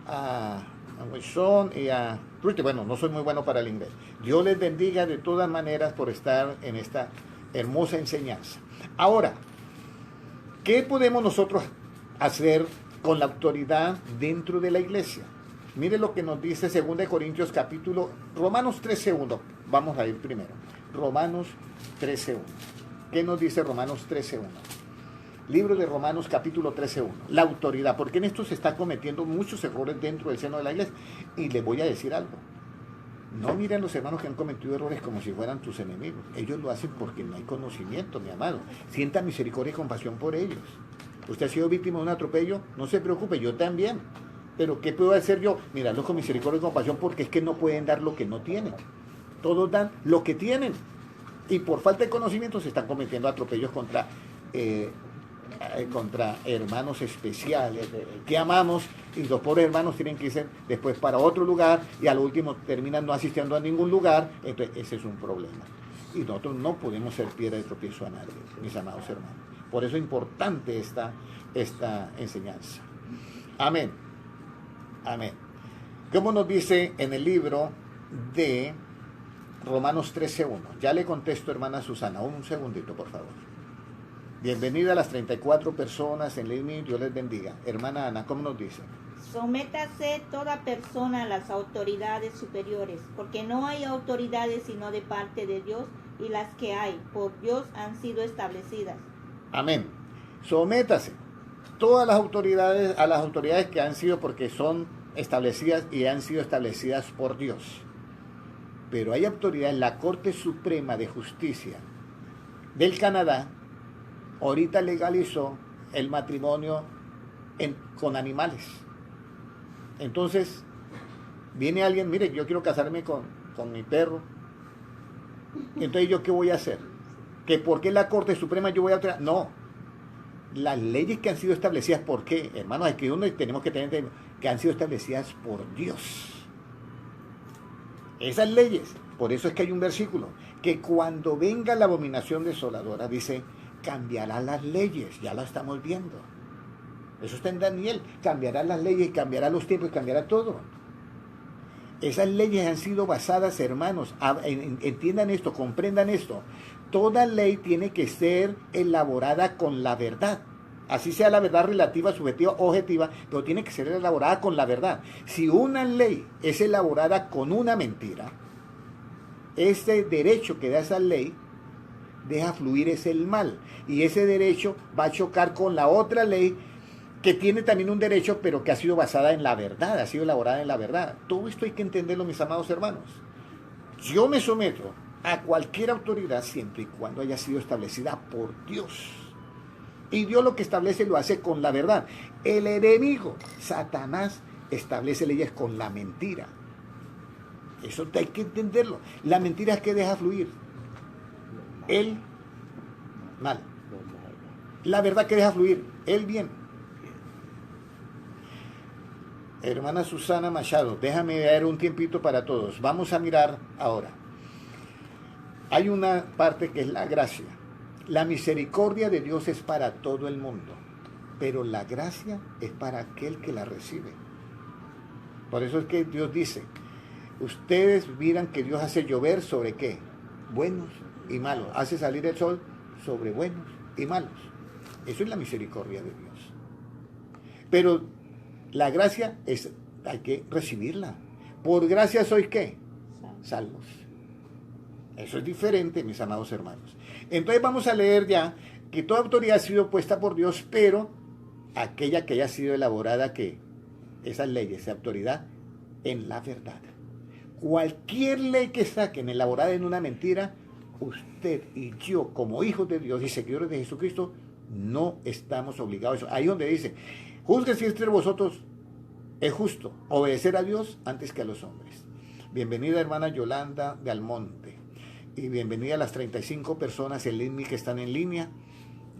a Wilson y a Ruth. Bueno, no soy muy bueno para el inglés. Dios les bendiga de todas maneras por estar en esta hermosa enseñanza. Ahora, ¿qué podemos nosotros hacer con la autoridad dentro de la iglesia? Mire lo que nos dice 2 Corintios capítulo, Romanos 13:1. Vamos a ir primero. Romanos 13:1. ¿Qué nos dice Romanos 13:1? Libro de Romanos capítulo 13:1. La autoridad, porque en esto se está cometiendo muchos errores dentro del seno de la iglesia. Y les voy a decir algo. No miren los hermanos que han cometido errores como si fueran tus enemigos. Ellos lo hacen porque no hay conocimiento, mi amado. Sienta misericordia y compasión por ellos. Usted ha sido víctima de un atropello, no se preocupe, yo también. Pero ¿qué puedo hacer yo? Mirarlos con misericordia y compasión, porque es que no pueden dar lo que no tienen. Todos dan lo que tienen. Y por falta de conocimiento se están cometiendo atropellos contra hermanos especiales que amamos, y los pobres hermanos tienen que irse después para otro lugar y al último terminan no asistiendo a ningún lugar. Entonces ese es un problema y nosotros no podemos ser piedra de tropiezo a nadie, mis amados hermanos. Por eso es importante esta enseñanza. Amén, amén. Como nos dice en el libro de Romanos 13:1. Ya le contesto, hermana Susana, un segundito por favor. Bienvenida a las 34 personas en línea, Dios les bendiga. Hermana Ana, ¿cómo nos dice? Sométase toda persona a las autoridades superiores, porque no hay autoridades sino de parte de Dios, y las que hay por Dios han sido establecidas. Amén. Sométase todas las autoridades a las autoridades que han sido, porque son establecidas y han sido establecidas por Dios. Pero hay autoridad en la Corte Suprema de Justicia del Canadá. Ahorita legalizó el matrimonio con animales. Entonces, viene alguien, mire, yo quiero casarme con mi perro. Entonces, ¿yo qué voy a hacer? ¿Que por qué la Corte Suprema yo voy a alterar? No. Las leyes que han sido establecidas, ¿por qué? Hermanos, aquí uno tenemos que tener que han sido establecidas por Dios. Esas leyes, por eso es que hay un versículo, que cuando venga la abominación desoladora, dice, cambiará las leyes, ya la estamos viendo. Eso está en Daniel, cambiará las leyes, cambiará los tiempos, cambiará todo. Esas leyes han sido basadas, hermanos, entiendan esto, comprendan esto. Toda ley tiene que ser elaborada con la verdad. Así sea la verdad relativa, subjetiva, objetiva, pero tiene que ser elaborada con la verdad. Si una ley es elaborada con una mentira, ese derecho que da esa ley deja fluir el mal. Y ese derecho va a chocar con la otra ley que tiene también un derecho, pero que ha sido basada en la verdad, ha sido elaborada en la verdad. Todo esto hay que entenderlo, mis amados hermanos. Yo me someto a cualquier autoridad siempre y cuando haya sido establecida por Dios. Y Dios lo que establece lo hace con la verdad. El enemigo, Satanás, establece leyes con la mentira. Eso hay que entenderlo. La mentira es que deja fluir el mal. La verdad que deja fluir el bien. Hermana Susana Machado, déjame dar un tiempito para todos. Vamos a mirar ahora. Hay una parte que es la gracia. La misericordia de Dios es para todo el mundo, pero la gracia es para aquel que la recibe. Por eso es que Dios dice, ustedes miran que Dios hace llover sobre qué, buenos y malos, hace salir el sol sobre buenos y malos. Eso es la misericordia de Dios. Pero la gracia hay que recibirla. Por gracia sois ¿qué? Salvos. Eso es diferente, mis amados hermanos. Entonces vamos a leer ya que toda autoridad ha sido puesta por Dios, pero aquella que haya sido elaborada, que esas leyes, esa autoridad, en la verdad. Cualquier ley que saquen elaborada en una mentira, usted y yo, como hijos de Dios y seguidores de Jesucristo, no estamos obligados a eso. Ahí donde dice, juzgue si entre vosotros es justo obedecer a Dios antes que a los hombres. Bienvenida hermana Yolanda de Almonte y bienvenida a las 35 personas en línea que están en línea.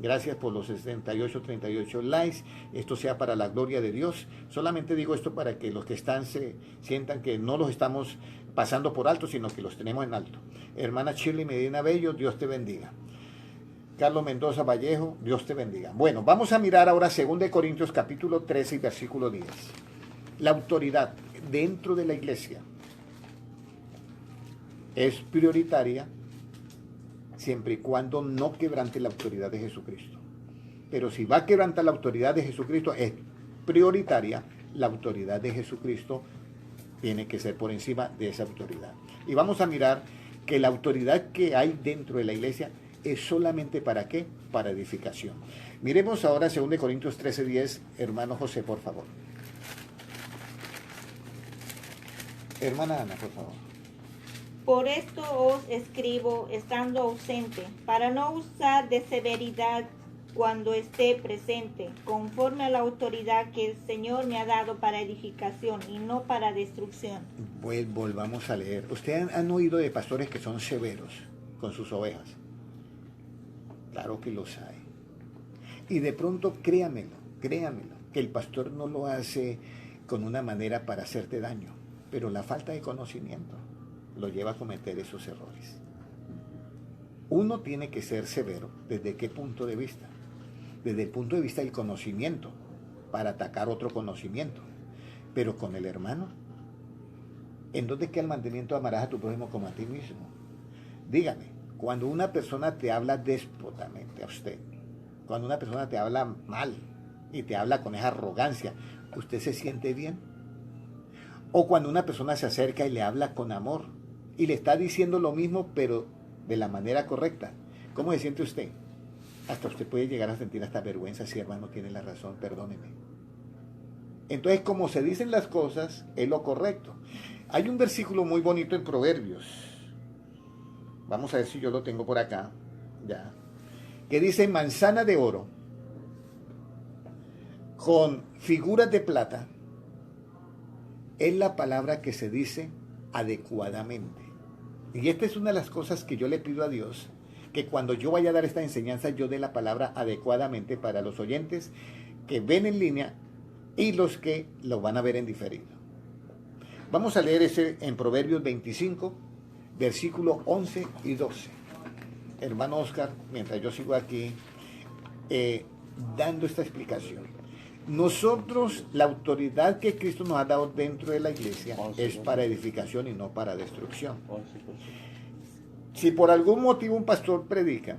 Gracias por los 38 likes. Esto sea para la gloria de Dios. Solamente digo esto para que los que están se sientan que no los estamos pasando por alto, sino que los tenemos en alto. Hermana Shirley Medina Bello, Dios te bendiga. Carlos Mendoza Vallejo, Dios te bendiga. Bueno, vamos a mirar ahora 2 Corintios capítulo 13 y versículo 10. La autoridad dentro de la iglesia es prioritaria siempre y cuando no quebrante la autoridad de Jesucristo. Pero si va a quebrantar la autoridad de Jesucristo, es prioritaria la autoridad de Jesucristo, tiene que ser por encima de esa autoridad. Y vamos a mirar que la autoridad que hay dentro de la iglesia es solamente ¿para qué? Para edificación. Miremos ahora 2 Corintios 13:10, hermano José, por favor. Hermana Ana, por favor. Por esto os escribo estando ausente, para no usar de severidad cuando esté presente, conforme a la autoridad que el Señor me ha dado para edificación y no para destrucción. Pues volvamos a leer. Ustedes han oído de pastores que son severos con sus ovejas. Claro que los hay. Y de pronto créamelo, que el pastor no lo hace con una manera para hacerte daño, pero la falta de conocimiento lo lleva a cometer esos errores. Uno tiene que ser severo. ¿Desde qué punto de vista? Desde el punto de vista del conocimiento, para atacar otro conocimiento. Pero con el hermano, ¿en dónde queda el mandamiento? Amarás a tu prójimo como a ti mismo. Dígame, cuando una persona te habla déspotamente a usted, cuando una persona te habla mal y te habla con esa arrogancia, ¿usted se siente bien? O cuando una persona se acerca y le habla con amor y le está diciendo lo mismo, pero de la manera correcta, ¿cómo se siente usted? Hasta usted puede llegar a sentir hasta vergüenza. Si hermano tiene la razón, perdóneme. Entonces, como se dicen las cosas, es lo correcto. Hay un versículo muy bonito en Proverbios. Vamos a ver si yo lo tengo por acá. Ya. Que dice, manzana de oro con figuras de plata es la palabra que se dice adecuadamente. Y esta es una de las cosas que yo le pido a Dios, que cuando yo vaya a dar esta enseñanza, yo dé la palabra adecuadamente para los oyentes que ven en línea y los que lo van a ver en diferido. Vamos a leer ese en Proverbios 25, versículos 11 y 12. Hermano Oscar, mientras yo sigo aquí dando esta explicación. Nosotros, la autoridad que Cristo nos ha dado dentro de la iglesia es para edificación y no para destrucción. Si por algún motivo un pastor predica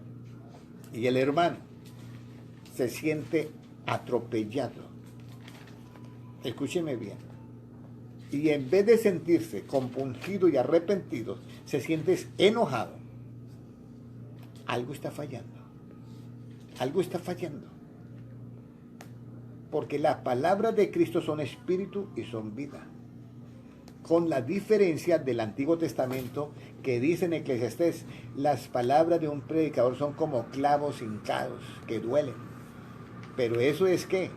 y el hermano se siente atropellado, escúcheme bien, y en vez de sentirse compungido y arrepentido, se siente enojado, algo está fallando. Algo está fallando. Porque las palabras de Cristo son espíritu y son vida. Con la diferencia del Antiguo Testamento que dice en Eclesiastés, las palabras de un predicador son como clavos hincados que duelen. Pero eso es ¿qué?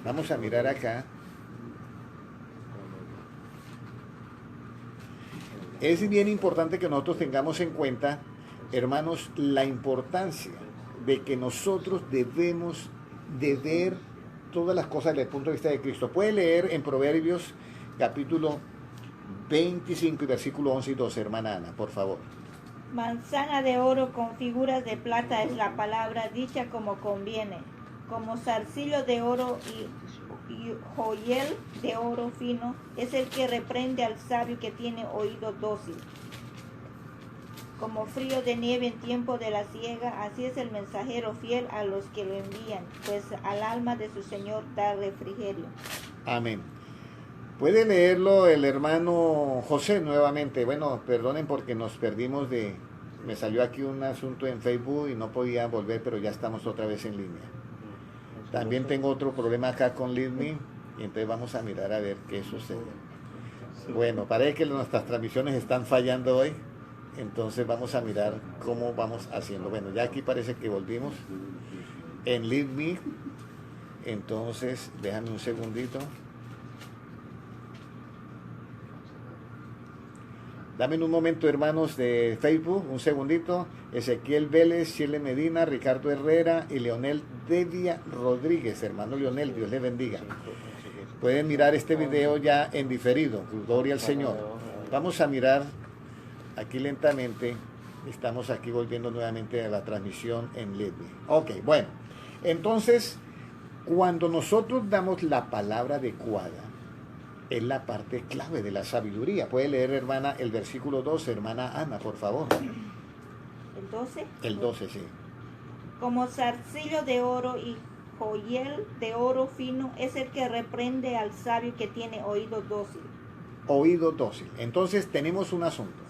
Vamos a mirar acá. Es bien importante que nosotros tengamos en cuenta, hermanos, la importancia de que nosotros debemos de ver todas las cosas desde el punto de vista de Cristo. Puede leer en Proverbios capítulo 25 y versículo 11 y 12, hermana Ana, por favor. Manzana de oro con figuras de plata es la palabra dicha como conviene, como zarcillo de oro y joyel de oro fino es el que reprende al sabio que tiene oído dócil. Como frío de nieve en tiempo de la siega, así es el mensajero fiel a los que lo envían, pues al alma de su Señor da refrigerio. Amén. ¿Puede leerlo el hermano José nuevamente? Bueno, perdonen porque nos perdimos de... Me salió aquí un asunto en Facebook y no podía volver, pero ya estamos otra vez en línea. También tengo otro problema acá con Lidme y entonces vamos a mirar a ver qué sucede. Bueno, parece que nuestras transmisiones están fallando hoy, entonces vamos a mirar cómo vamos haciendo. Bueno, ya aquí parece que volvimos en Lidme, entonces déjame un segundito. Dame un momento, hermanos de Facebook, un segundito. Ezequiel Vélez, Chile Medina, Ricardo Herrera y Leonel Devia Rodríguez. Hermano Leonel, Dios le bendiga. Pueden mirar este video ya en diferido. Gloria al Señor. Vamos a mirar aquí lentamente. Estamos aquí volviendo nuevamente a la transmisión en Lidme. Ok, bueno. Entonces, cuando nosotros damos la palabra adecuada, es la parte clave de la sabiduría. Puede leer, hermana, el versículo 12, hermana Ana, por favor. ¿El 12? El 12, sí. Como zarcillo de oro y joyel de oro fino es el que reprende al sabio que tiene oído dócil. Oído dócil. Entonces tenemos un asunto.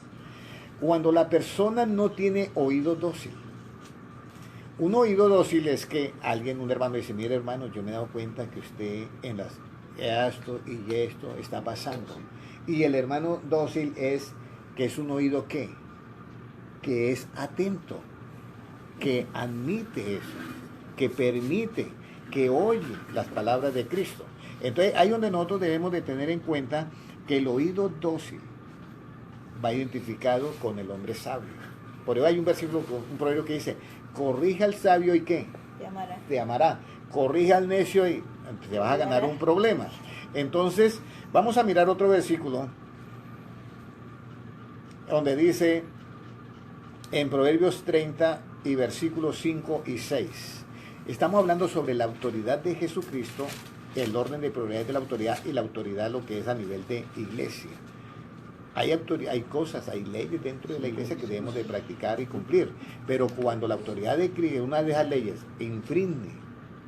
Cuando la persona no tiene oído dócil, un oído dócil es que un hermano dice, mire hermano, yo me he dado cuenta que usted en las... esto y esto está pasando. Y el hermano dócil es que es un oído que es atento, que admite eso, que permite, que oye las palabras de Cristo. Entonces ahí donde nosotros debemos de tener en cuenta que el oído dócil va identificado con el hombre sabio. Por eso hay un versículo, un proverbio que dice, corrija al sabio y ¿qué? Te amará. Corrija al necio y te vas a ganar un problema. Entonces, vamos a mirar otro versículo donde dice en Proverbios 30 y versículos 5 y 6. Estamos hablando sobre la autoridad de Jesucristo, el orden de prioridades de la autoridad y la autoridad lo que es a nivel de iglesia. Hay cosas, hay leyes dentro de la iglesia que debemos de practicar y cumplir, pero cuando la autoridad de una de esas leyes infringe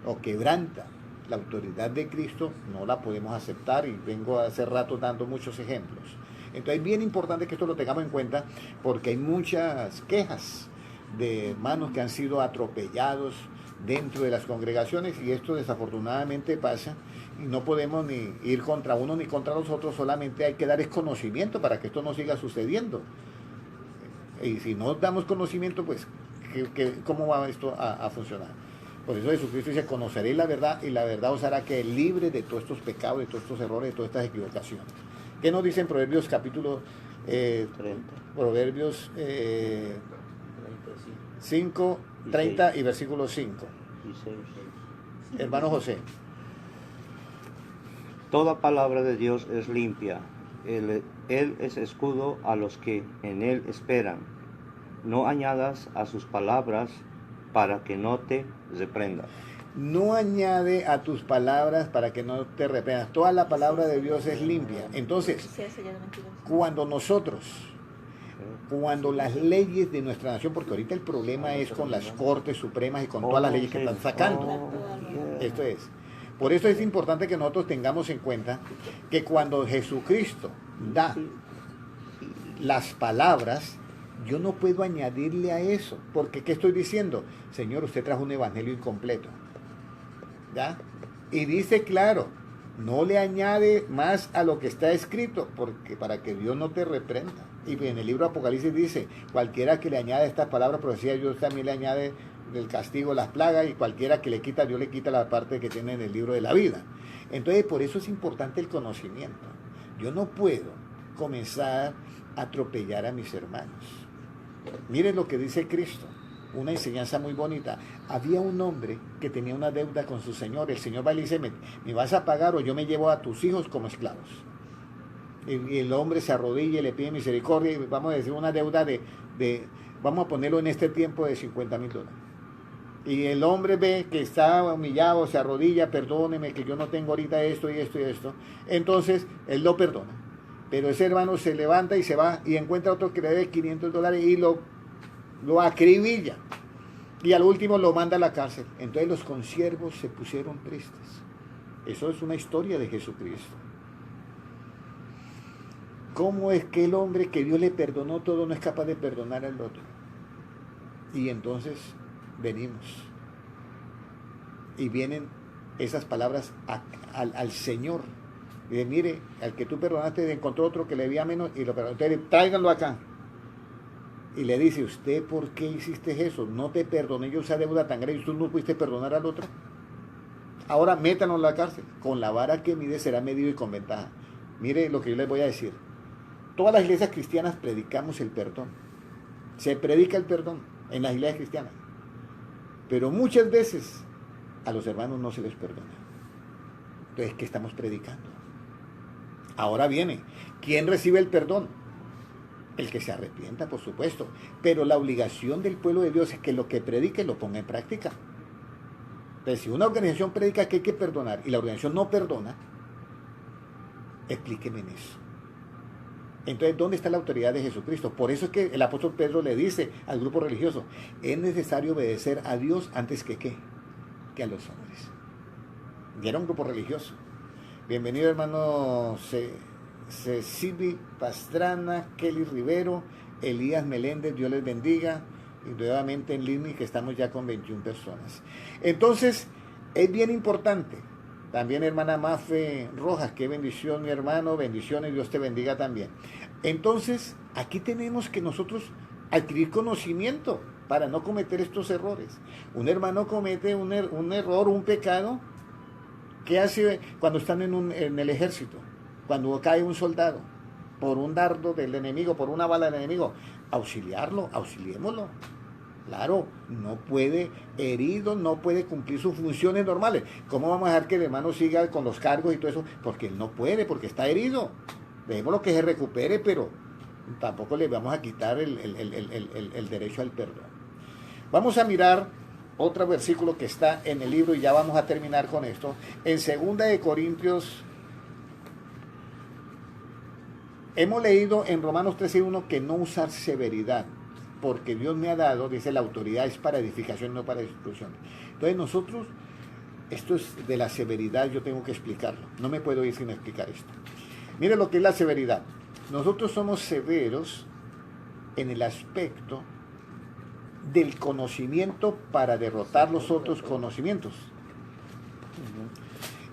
o quebranta la autoridad de Cristo, no la podemos aceptar, y vengo hace rato dando muchos ejemplos. Entonces es bien importante que esto lo tengamos en cuenta, porque hay muchas quejas de hermanos que han sido atropellados dentro de las congregaciones, y esto desafortunadamente pasa, y no podemos ni ir contra uno ni contra los otros, solamente hay que dar conocimiento para que esto no siga sucediendo. Y si no damos conocimiento, pues ¿cómo va esto a funcionar? Por eso Jesucristo dice, conoceréis la verdad y la verdad os hará que libre de todos estos pecados, de todos estos errores, de todas estas equivocaciones. ¿Qué nos dice en Proverbios capítulo 30. Proverbios 5, 30 y versículo 5? Hermano José. Toda palabra de Dios es limpia. Él es escudo a los que en él esperan. No añadas a sus palabras para que no te reprenda. No añade a tus palabras para que no te reprendas. Toda la palabra de Dios es limpia. Entonces, cuando las leyes de nuestra nación, porque ahorita el problema es con las Cortes Supremas y con todas las leyes que están sacando. Esto es. Por eso es importante que nosotros tengamos en cuenta que cuando Jesucristo da las palabras, yo no puedo añadirle a eso, porque ¿qué estoy diciendo? Señor, usted trajo un evangelio incompleto, ¿ya? Y dice claro, no le añade más a lo que está escrito, porque para que Dios no te reprenda. Y en el libro de Apocalipsis dice, cualquiera que le añade estas palabras, profecía, Dios también le añade del castigo, las plagas, y cualquiera que le quita, Dios le quita la parte que tiene en el libro de la vida. Entonces, por eso es importante el conocimiento. Yo no puedo comenzar a atropellar a mis hermanos. Miren lo que dice Cristo, una enseñanza muy bonita. Había un hombre que tenía una deuda con su señor. El señor va y le dice, ¿me vas a pagar o yo me llevo a tus hijos como esclavos? y el hombre se arrodilla y le pide misericordia, y vamos a decir una deuda vamos a ponerlo en este tiempo de $50,000. Y el hombre ve que está humillado, se arrodilla, perdóneme que yo no tengo ahorita esto y esto y esto. Entonces, él lo perdona. Pero ese hermano se levanta y se va y encuentra otro que le debe $500 y lo acribilla. Y al último lo manda a la cárcel. Entonces los consiervos se pusieron tristes. Eso es una historia de Jesucristo. ¿Cómo es que el hombre que Dios le perdonó todo no es capaz de perdonar al otro? Y entonces venimos y vienen esas palabras al Señor. Y dice, mire, al que tú perdonaste encontró otro que le debía menos y lo perdonó. Entonces, tráiganlo acá. Y le dice, ¿usted por qué hiciste eso? No te perdoné yo esa deuda tan grande y tú no pudiste perdonar al otro. Ahora métanos en la cárcel. Con la vara que mide será medido y con ventaja. Mire lo que yo les voy a decir. Todas las iglesias cristianas predicamos el perdón. Se predica el perdón en las iglesias cristianas. Pero muchas veces a los hermanos no se les perdona. Entonces, ¿qué estamos predicando? Ahora viene, ¿quién recibe el perdón? El que se arrepienta, por supuesto. Pero la obligación del pueblo de Dios es que lo que predique lo ponga en práctica. Entonces, si una organización predica que hay que perdonar y la organización no perdona, explíqueme en eso. Entonces, ¿dónde está la autoridad de Jesucristo? Por eso es que el apóstol Pedro le dice al grupo religioso, es necesario obedecer a Dios antes que ¿qué? Que a los hombres. Y era un grupo religioso. Bienvenido, hermano Cecilia Pastrana, Kelly Rivero, Elías Meléndez, Dios les bendiga. Y nuevamente en línea que estamos ya con 21 personas. Entonces, es bien importante. También hermana Mafe Rojas, qué bendición mi hermano, bendiciones, Dios te bendiga también. Entonces, aquí tenemos que nosotros adquirir conocimiento para no cometer estos errores. Un hermano comete un error, un pecado, ¿qué hace cuando están en el ejército? Cuando cae un soldado, por un dardo del enemigo, por una bala del enemigo, auxiliémoslo. Claro, no puede, herido, no puede cumplir sus funciones normales. ¿Cómo vamos a dejar que el hermano siga con los cargos y todo eso? Porque él no puede, porque está herido. Dejémoslo que se recupere, pero tampoco le vamos a quitar el derecho al perdón. Vamos a mirar otro versículo que está en el libro y ya vamos a terminar con esto. En 2 de Corintios, hemos leído en Romanos 13:1 que no usar severidad, porque Dios me ha dado, dice, la autoridad es para edificación, no para destrucción. Entonces nosotros, esto es de la severidad, yo tengo que explicarlo. No me puedo ir sin explicar esto. Mire lo que es la severidad. Nosotros somos severos en el aspecto del conocimiento para derrotar los otros conocimientos.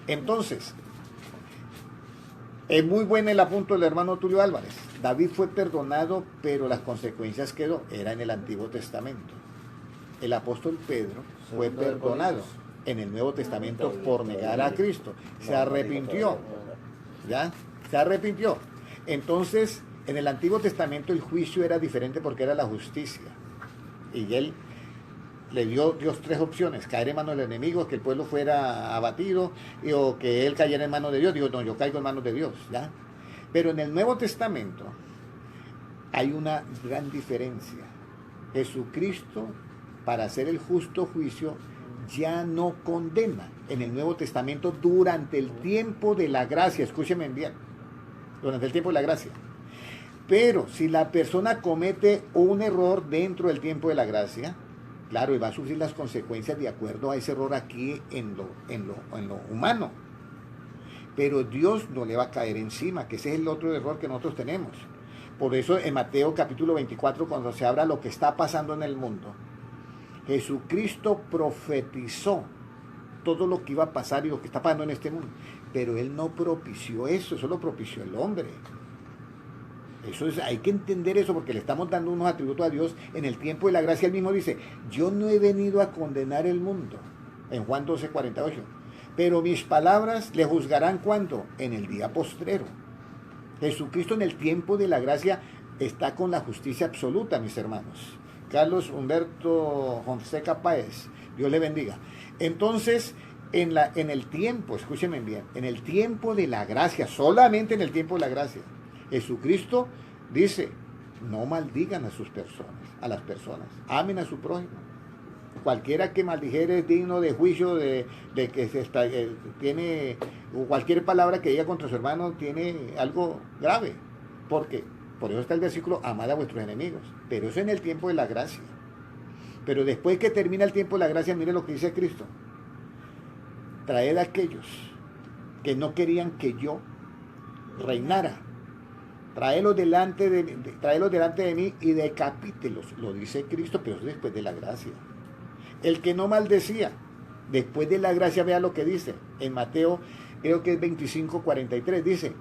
Entonces, es muy bueno el apunto del hermano Tulio Álvarez. David fue perdonado, pero las consecuencias era en el Antiguo Testamento. El apóstol Pedro fue perdonado en el Nuevo Testamento por negar a Cristo. Se arrepintió. ¿Ya? Se arrepintió. Entonces, en el Antiguo Testamento el juicio era diferente porque era la justicia. Y él le dio Dios 3 opciones: caer en manos del enemigo, que el pueblo fuera abatido, o que él cayera en manos de Dios. Digo, no, yo caigo en manos de Dios, ¿ya? Pero en el Nuevo Testamento hay una gran diferencia. Jesucristo, para hacer el justo juicio, ya no condena. En el Nuevo Testamento, durante el tiempo de la gracia, escúcheme bien, durante el tiempo de la gracia. Pero si la persona comete un error dentro del tiempo de la gracia, claro, y va a sufrir las consecuencias de acuerdo a ese error aquí en lo humano. Pero Dios no le va a caer encima, que ese es el otro error que nosotros tenemos. Por eso en Mateo capítulo 24, cuando se habla de lo que está pasando en el mundo, Jesucristo profetizó todo lo que iba a pasar y lo que está pasando en este mundo. Pero Él no propició eso lo propició el hombre. Hay que entender eso, porque le estamos dando unos atributos a Dios en el tiempo de la gracia. Él mismo dice, yo no he venido a condenar el mundo, en Juan 12:48, pero mis palabras le juzgarán, ¿cuándo? En el día postrero. Jesucristo en el tiempo de la gracia está con la justicia absoluta, mis hermanos. Carlos Humberto Fonseca Páez, Dios le bendiga. Entonces, en el tiempo, escúchenme bien, en el tiempo de la gracia, solamente en el tiempo de la gracia, Jesucristo dice, no maldigan a sus personas, a las personas, amen a su prójimo. Cualquiera que maldijere es digno de juicio, de que tiene, o cualquier palabra que diga contra su hermano tiene algo grave. Porque, por eso está el versículo, amad a vuestros enemigos. Pero eso en el tiempo de la gracia. Pero después que termina el tiempo de la gracia, mire lo que dice Cristo. Traed a aquellos que no querían que yo reinara. Traedlos delante de mí y decapítelos. Lo dice Cristo, pero eso después de la gracia. El que no maldecía, después de la gracia, vea lo que dice. En Mateo, creo que es 25:43, dice,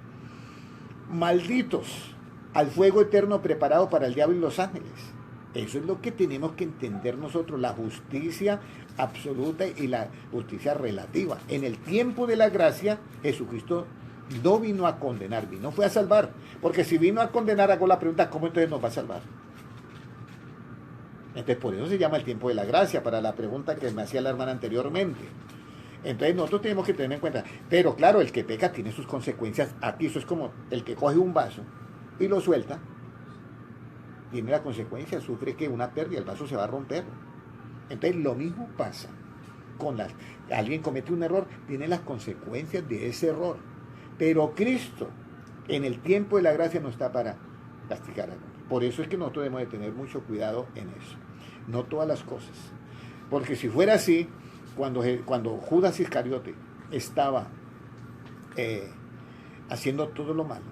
malditos al fuego eterno preparado para el diablo y los ángeles. Eso es lo que tenemos que entender nosotros, la justicia absoluta y la justicia relativa. En el tiempo de la gracia, Jesucristo no vino a condenar, fue a salvar. Porque si vino a condenar, hago la pregunta, ¿cómo entonces nos va a salvar? Entonces por eso se llama el tiempo de la gracia, para la pregunta que me hacía la hermana anteriormente. Entonces nosotros tenemos que tener en cuenta. Pero claro, el que peca tiene sus consecuencias aquí. Eso es como el que coge un vaso y lo suelta, tiene la consecuencia, sufre que una pérdida, el vaso se va a romper. Entonces lo mismo pasa con alguien comete un error, tiene las consecuencias de ese error. Pero Cristo en el tiempo de la gracia no está para castigar a nadie. Por eso es que nosotros debemos de tener mucho cuidado en eso. No todas las cosas. Porque si fuera así, cuando Judas Iscariote estaba haciendo todo lo malo,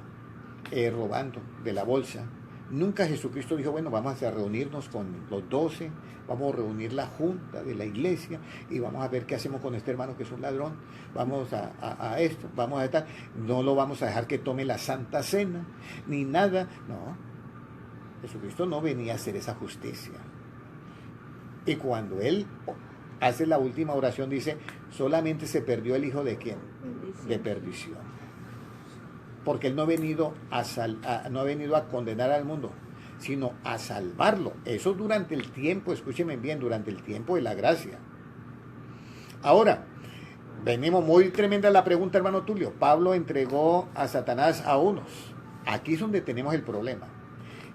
robando de la bolsa, nunca Jesucristo dijo, bueno, vamos a reunirnos con los 12, vamos a reunir la junta de la iglesia y vamos a ver qué hacemos con este hermano que es un ladrón, vamos a esto, vamos a estar, no lo vamos a dejar que tome la Santa Cena, ni nada. No, Jesucristo no venía a hacer esa justicia. Y cuando Él hace la última oración, dice, solamente se perdió el hijo de ¿quién? De perdición. Porque Él no ha venido a condenar al mundo, sino a salvarlo. Eso durante el tiempo, escúcheme bien, durante el tiempo de la gracia. Ahora, venimos muy tremenda la pregunta, hermano Tulio. Pablo entregó a Satanás a unos. Aquí es donde tenemos el problema.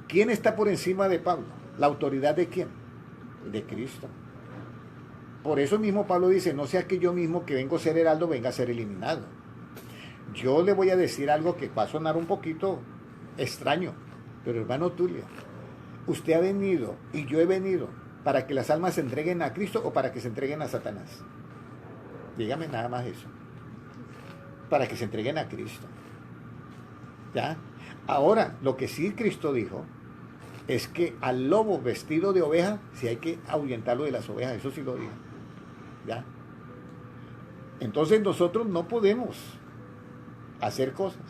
¿Quién está por encima de Pablo? ¿La autoridad de quién? De Cristo. Por eso mismo Pablo dice, no sea que yo mismo que vengo a ser heraldo venga a ser eliminado. Yo le voy a decir algo que va a sonar un poquito extraño, pero hermano Tulio, usted ha venido y yo he venido para que las almas se entreguen a Cristo o para que se entreguen a Satanás. Dígame nada más eso. Para que se entreguen a Cristo. ¿Ya? Ahora, lo que sí Cristo dijo es que al lobo vestido de oveja, si hay que ahuyentarlo de las ovejas, eso sí lo dijo. ¿Ya? Entonces nosotros no podemos hacer cosas.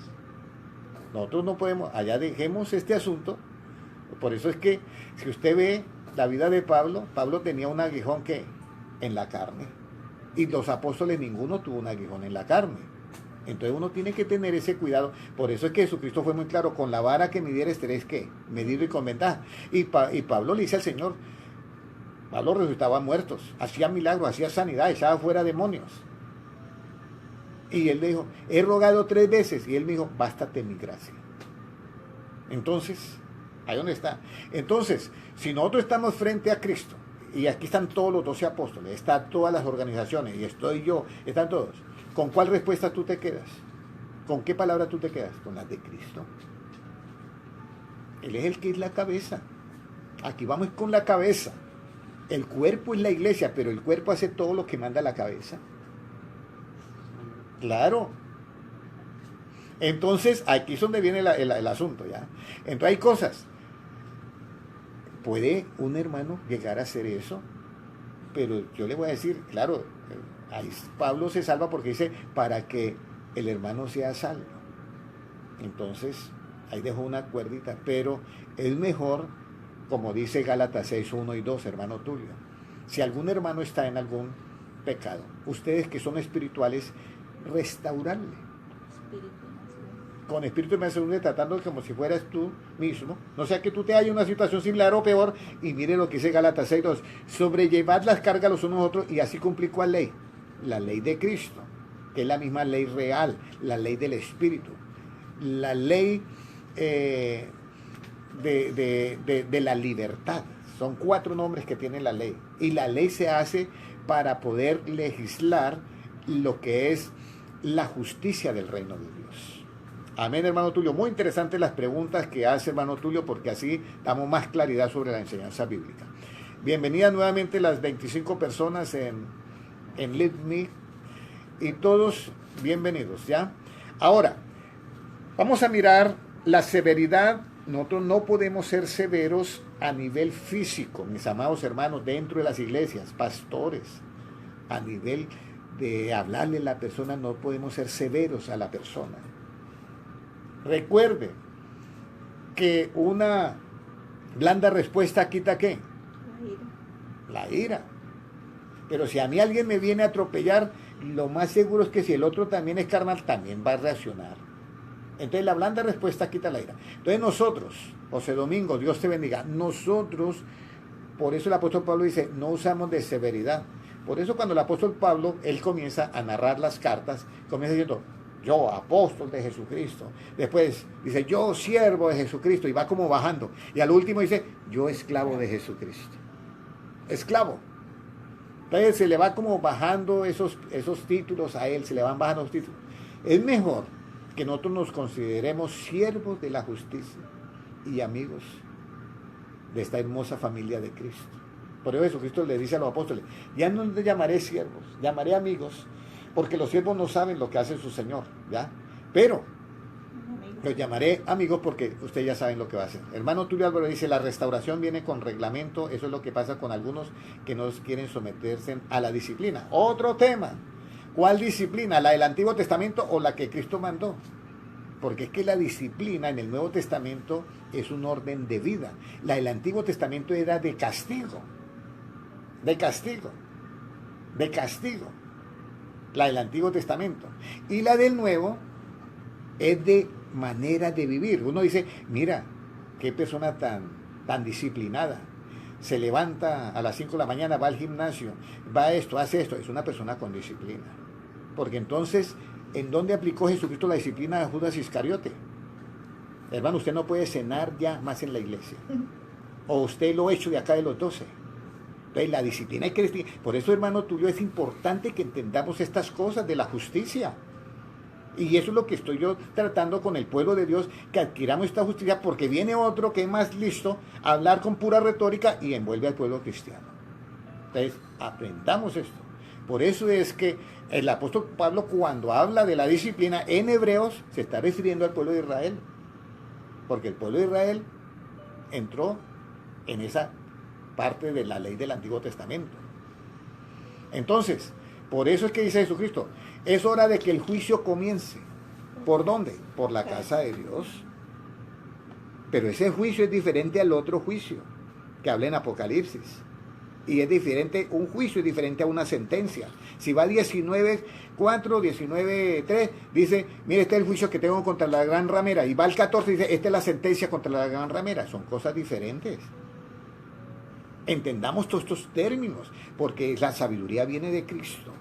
Nosotros no podemos, allá dejemos este asunto. Por eso es que, si usted ve la vida de Pablo, Pablo tenía un aguijón que en la carne. Y los apóstoles, ninguno tuvo un aguijón en la carne. Entonces uno tiene que tener ese cuidado. Por eso es que Jesucristo fue muy claro, con la vara que midieres tenéis que medido y con ventaja. Y Pablo le dice al Señor, Pablo resucitaba muertos, hacía milagros, hacía sanidad, echaba fuera demonios. Y él le dijo, he rogado 3 veces. Y él me dijo, bástate mi gracia. Entonces, ahí donde está. Entonces, si nosotros estamos frente a Cristo, y aquí están todos los 12 apóstoles, están todas las organizaciones, y estoy yo, están todos, ¿con cuál respuesta tú te quedas? ¿Con qué palabra tú te quedas? Con las de Cristo. Él es el que es la cabeza. Aquí vamos con la cabeza. El cuerpo es la iglesia, pero el cuerpo hace todo lo que manda la cabeza. Claro. Entonces, aquí es donde viene el asunto, ¿ya? Entonces hay cosas. ¿Puede un hermano llegar a hacer eso? Pero yo le voy a decir, claro, ahí Pablo se salva porque dice, para que el hermano sea salvo. Entonces, ahí dejó una cuerdita, pero es mejor, como dice Gálatas 6, 1 y 2, hermano Tulio. Si algún hermano está en algún pecado, ustedes que son espirituales, restaurarle con espíritu de mansedumbre, tratando como si fueras tú mismo, no sea que tú te halles en una situación similar o peor. Y mire lo que dice Gálatas 6:2, sobrellevad las cargas los unos a otros y así cumplir cuál ley, la ley de Cristo, que es la misma ley real, la ley del espíritu, la ley de la libertad. Son 4 nombres que tiene la ley. Y la ley se hace para poder legislar lo que es la justicia del reino de Dios. Amén, hermano Tulio. Muy interesantes las preguntas que hace hermano Tulio, porque así damos más claridad sobre la enseñanza bíblica. Bienvenidas nuevamente las 25 personas en Live Me, y todos bienvenidos, ¿ya? Ahora, vamos a mirar la severidad. Nosotros no podemos ser severos a nivel físico, mis amados hermanos, dentro de las iglesias, pastores, a nivel de hablarle a la persona, no podemos ser severos a la persona. Recuerde que una blanda respuesta quita ¿qué? La ira. Pero si a mí alguien me viene a atropellar, lo más seguro es que si el otro también es carnal, también va a reaccionar. Entonces la blanda respuesta quita la ira. Entonces nosotros, José Domingo, Dios te bendiga, nosotros, por eso el apóstol Pablo dice, no usamos de severidad. Por eso cuando el apóstol Pablo, él comienza a narrar las cartas, comienza diciendo, yo, apóstol de Jesucristo. Después dice, yo, siervo de Jesucristo, y va como bajando. Y al último dice, yo, esclavo de Jesucristo. Esclavo. Entonces se le va como bajando esos títulos a él, se le van bajando los títulos. Es mejor que nosotros nos consideremos siervos de la justicia y amigos de esta hermosa familia de Cristo. Por eso Jesucristo le dice a los apóstoles, ya no les llamaré siervos, llamaré amigos, porque los siervos no saben lo que hace su Señor, ¿ya? Pero los llamaré amigos porque ustedes ya saben lo que va a hacer. Hermano Tulio Álvaro dice, la restauración viene con reglamento. Eso es lo que pasa con algunos que no quieren someterse a la disciplina. Otro tema, ¿cuál disciplina? ¿La del Antiguo Testamento o la que Cristo mandó? Porque es que la disciplina en el Nuevo Testamento es un orden de vida. La del Antiguo Testamento era de castigo. De castigo. De castigo. La del Antiguo Testamento. Y la del Nuevo es de manera de vivir. Uno dice, mira, qué persona tan disciplinada. Se levanta a las 5 de la mañana, va al gimnasio, va a esto, hace esto. Es una persona con disciplina. Porque entonces, ¿en dónde aplicó Jesucristo la disciplina a Judas Iscariote? Hermano, usted no puede cenar ya más en la iglesia. O usted lo hecho de acá de los 12. Entonces, la disciplina hay que... Por eso, hermano Tulio, es importante que entendamos estas cosas de la justicia. Y eso es lo que estoy yo tratando con el pueblo de Dios, que adquiramos esta justicia, porque viene otro que es más listo a hablar con pura retórica y envuelve al pueblo cristiano. Entonces, aprendamos esto. Por eso es que el apóstol Pablo, cuando habla de la disciplina en Hebreos, se está refiriendo al pueblo de Israel. Porque el pueblo de Israel entró en esa parte de la ley del Antiguo Testamento. Entonces, por eso es que dice Jesucristo, es hora de que el juicio comience. ¿Por dónde? Por la casa de Dios. Pero ese juicio es diferente al otro juicio que habla en Apocalipsis. Y es diferente, un juicio es diferente a una sentencia. Si va 19.4, 19.3, dice, mire, este es el juicio que tengo contra la gran ramera. Y va al 14, dice, esta es la sentencia contra la gran ramera. Son cosas diferentes. Entendamos todos estos términos, porque la sabiduría viene de Cristo.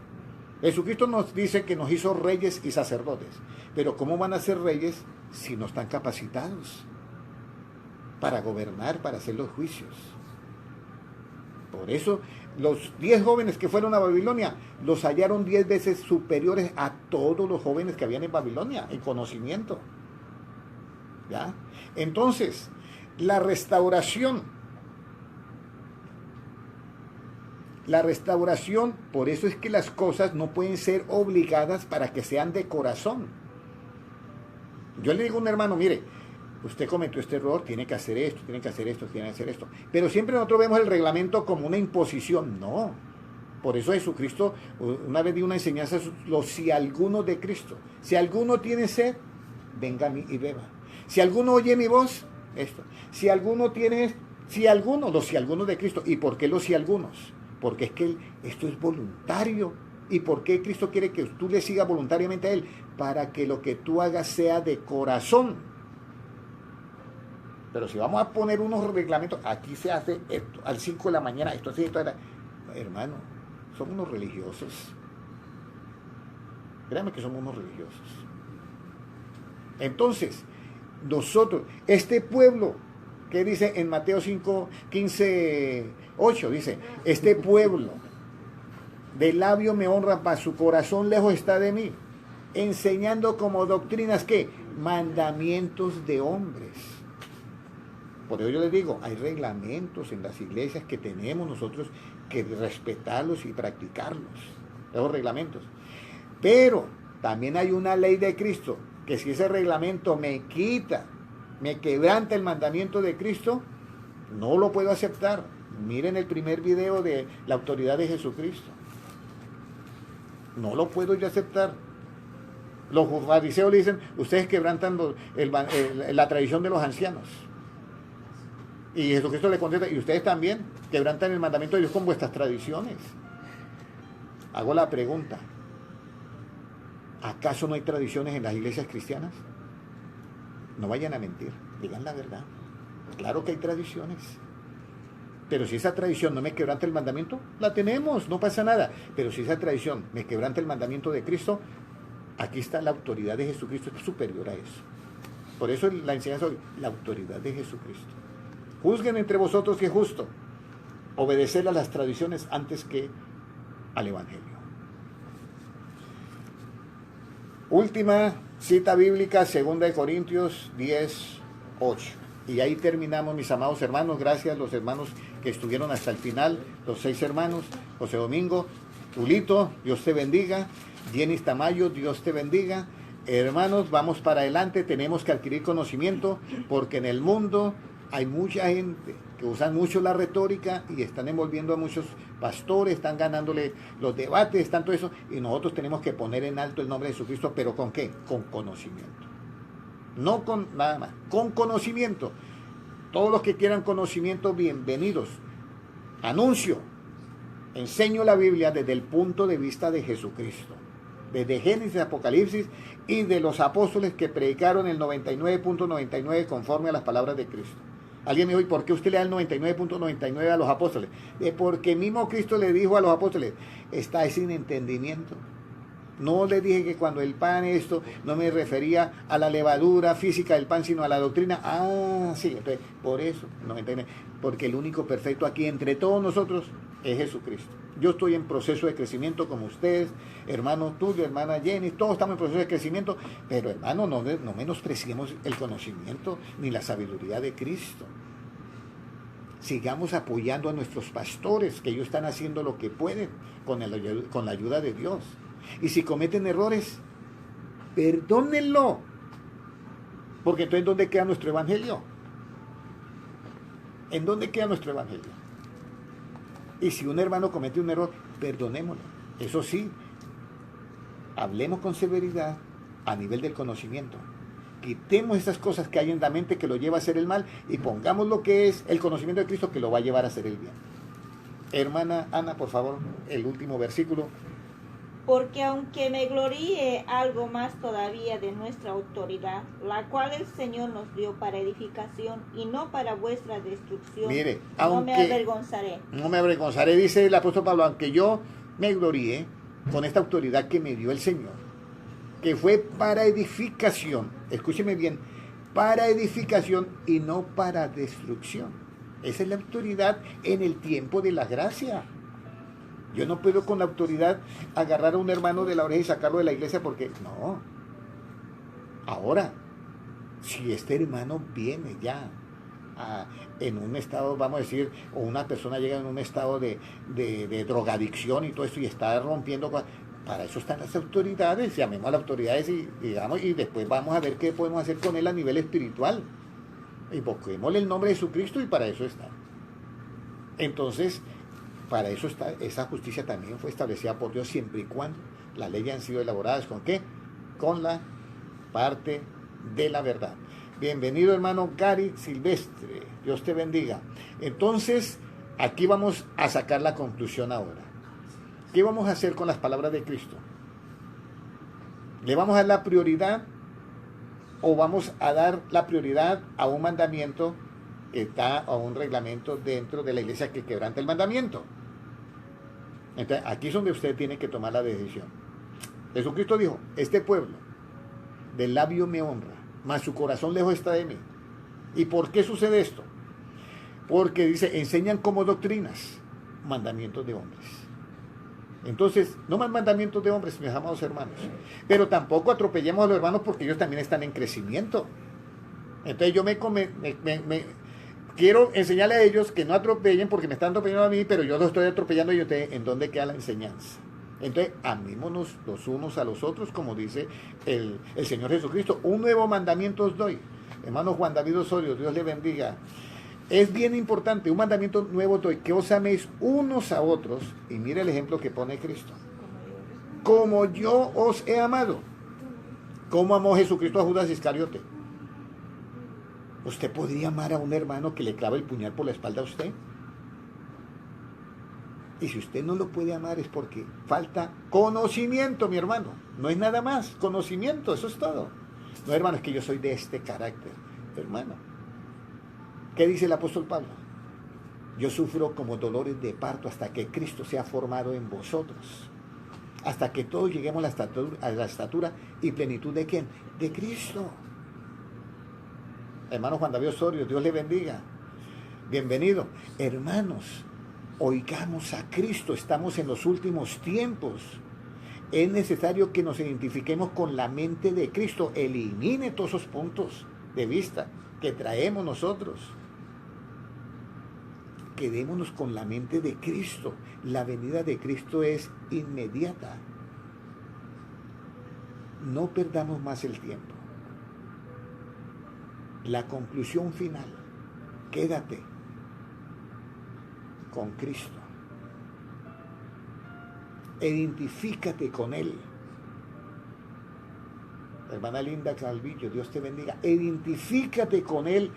Jesucristo nos dice que nos hizo reyes y sacerdotes. Pero ¿cómo van a ser reyes si no están capacitados para gobernar, para hacer los juicios? Por eso los 10 jóvenes que fueron a Babilonia los hallaron 10 veces superiores a todos los jóvenes que habían en Babilonia, en conocimiento. ¿Ya? Entonces, la restauración, por eso es que las cosas no pueden ser obligadas para que sean de corazón. Yo le digo a un hermano, mire, usted cometió este error, tiene que hacer esto, tiene que hacer esto, tiene que hacer esto. Pero siempre nosotros vemos el reglamento como una imposición. No. Por eso Jesucristo, una vez dio una enseñanza, los si alguno de Cristo. Si alguno tiene sed, venga a mí y beba. Si alguno oye mi voz, esto. Si alguno tiene, los si algunos de Cristo. ¿Y por qué los si algunos? Porque es que esto es voluntario. ¿Y por qué Cristo quiere que tú le sigas voluntariamente a Él? Para que lo que tú hagas sea de corazón. Pero si vamos a poner unos reglamentos, aquí se hace esto, al 5 de la mañana, esto así, esto. Hermano, somos unos religiosos. Créanme que somos unos religiosos. Entonces, nosotros, este pueblo, que dice en Mateo 5, 15, 8, dice, este pueblo de labio me honra, mas su corazón lejos está de mí, enseñando como doctrinas que mandamientos de hombres. Por eso yo les digo, hay reglamentos en las iglesias que tenemos nosotros que respetarlos y practicarlos, esos reglamentos. Pero también hay una ley de Cristo, que si ese reglamento me quita, me quebranta el mandamiento de Cristo, no lo puedo aceptar. Miren el primer video de la autoridad de Jesucristo. No lo puedo yo aceptar. Los fariseos le dicen, ustedes quebrantan la tradición de los ancianos. Y Jesucristo le contesta, y ustedes también quebrantan el mandamiento de Dios con vuestras tradiciones. Hago la pregunta, ¿acaso no hay tradiciones en las iglesias cristianas? No vayan a mentir, digan la verdad. Claro que hay tradiciones. Pero si esa tradición no me quebranta el mandamiento, la tenemos, no pasa nada. Pero si esa tradición me quebranta el mandamiento de Cristo, aquí está la autoridad de Jesucristo, es superior a eso. Por eso la enseñanza hoy, la autoridad de Jesucristo. Juzguen entre vosotros si es justo obedecer a las tradiciones antes que al Evangelio. Última cita bíblica, 2 Corintios 10, 8. Y ahí terminamos, mis amados hermanos. Gracias a los hermanos que estuvieron hasta el final, los 6 hermanos, José Domingo, Tulito, Dios te bendiga, Jenny Tamayo, Dios te bendiga. Hermanos, vamos para adelante, tenemos que adquirir conocimiento, porque en el mundo hay mucha gente que usan mucho la retórica y están envolviendo a muchos pastores, están ganándole los debates, tanto eso, y nosotros tenemos que poner en alto el nombre de Jesucristo, pero ¿con qué? Con conocimiento. No con nada más, con conocimiento. Todos los que quieran conocimiento, bienvenidos. Anuncio, enseño la Biblia desde el punto de vista de Jesucristo, desde Génesis, Apocalipsis y de los apóstoles que predicaron el 99.99 conforme a las palabras de Cristo. Alguien me dijo, ¿y por qué usted le da el 99.99 a los apóstoles? Porque mismo Cristo le dijo a los apóstoles, está sin entendimiento. No le dije que cuando el pan esto, no me refería a la levadura física del pan, sino a la doctrina. Ah, sí, entonces, por eso, 99. Porque el único perfecto aquí entre todos nosotros es Jesucristo. Yo estoy en proceso de crecimiento como ustedes, hermano Tulio, hermana Jenny, todos estamos en proceso de crecimiento, pero hermano, no menospreciemos el conocimiento ni la sabiduría de Cristo. Sigamos apoyando a nuestros pastores, que ellos están haciendo lo que pueden con la ayuda de Dios. Y si cometen errores, perdónenlo. Porque entonces, ¿dónde queda nuestro evangelio? ¿En dónde queda nuestro evangelio? Y si un hermano comete un error, perdonémoslo. Eso sí, hablemos con severidad a nivel del conocimiento. Quitemos esas cosas que hay en la mente que lo lleva a hacer el mal y pongamos lo que es el conocimiento de Cristo que lo va a llevar a hacer el bien. Hermana Ana, por favor, el último versículo. Porque aunque me gloríe algo más todavía de nuestra autoridad, la cual el Señor nos dio para edificación y no para vuestra destrucción, mire, no me avergonzaré. No me avergonzaré, dice el apóstol Pablo, aunque yo me gloríe con esta autoridad que me dio el Señor, que fue para edificación, escúcheme bien, para edificación y no para destrucción. Esa es la autoridad en el tiempo de la gracia. Yo no puedo con la autoridad agarrar a un hermano de la oreja y sacarlo de la iglesia porque no. Ahora, si este hermano viene ya en un estado, vamos a decir, o una persona llega en un estado de drogadicción y todo esto y está rompiendo, para eso están las autoridades, llamemos a las autoridades y digamos, y después vamos a ver qué podemos hacer con él a nivel espiritual. Invoquémosle el nombre de Jesucristo y para eso está. Entonces, para eso está, esa justicia también fue establecida por Dios siempre y cuando las leyes han sido elaboradas ¿con qué? Con la parte de la verdad. Bienvenido hermano Gary Silvestre, Dios te bendiga. Entonces, aquí vamos a sacar la conclusión ahora. ¿Qué vamos a hacer con las palabras de Cristo? ¿Le vamos a dar la prioridad o vamos a dar la prioridad a un mandamiento que está, a un reglamento dentro de la iglesia que quebranta el mandamiento? Entonces, aquí es donde usted tiene que tomar la decisión. Jesucristo dijo, este pueblo del labio me honra, mas su corazón lejos está de mí. ¿Y por qué sucede esto? Porque dice, enseñan como doctrinas mandamientos de hombres. Entonces, no más mandamientos de hombres, mis amados hermanos. Pero tampoco atropellemos a los hermanos porque ellos también están en crecimiento. Entonces yo quiero enseñarle a ellos que no atropellen porque me están atropellando a mí, pero yo los estoy atropellando y ustedes, ¿en dónde queda la enseñanza? Entonces, amémonos los unos a los otros, como dice el Señor Jesucristo. Un nuevo mandamiento os doy. Hermano Juan David Osorio, Dios le bendiga. Es bien importante, un mandamiento nuevo os doy, que os améis unos a otros. Y mire el ejemplo que pone Cristo. Como yo os he amado. ¿Cómo amó Jesucristo a Judas Iscariote? ¿Usted podría amar a un hermano que le clava el puñal por la espalda a usted? Y si usted no lo puede amar es porque falta conocimiento, mi hermano. No es nada más, conocimiento, eso es todo. No, hermano, es que yo soy de este carácter. Hermano, ¿qué dice el apóstol Pablo? Yo sufro como dolores de parto hasta que Cristo sea formado en vosotros. Hasta que todos lleguemos a la estatura y plenitud ¿de quién? De Cristo. Hermano Juan David Osorio, Dios le bendiga. Bienvenido. Hermanos, oigamos a Cristo, estamos en los últimos tiempos. Es necesario que nos identifiquemos con la mente de Cristo. Elimine todos esos puntos de vista que traemos nosotros. Quedémonos con la mente de Cristo. La venida de Cristo es inmediata. No perdamos más el tiempo. La conclusión final, quédate con Cristo. Identifícate con Él. Hermana Linda Calvillo, Dios te bendiga. Identifícate con Él.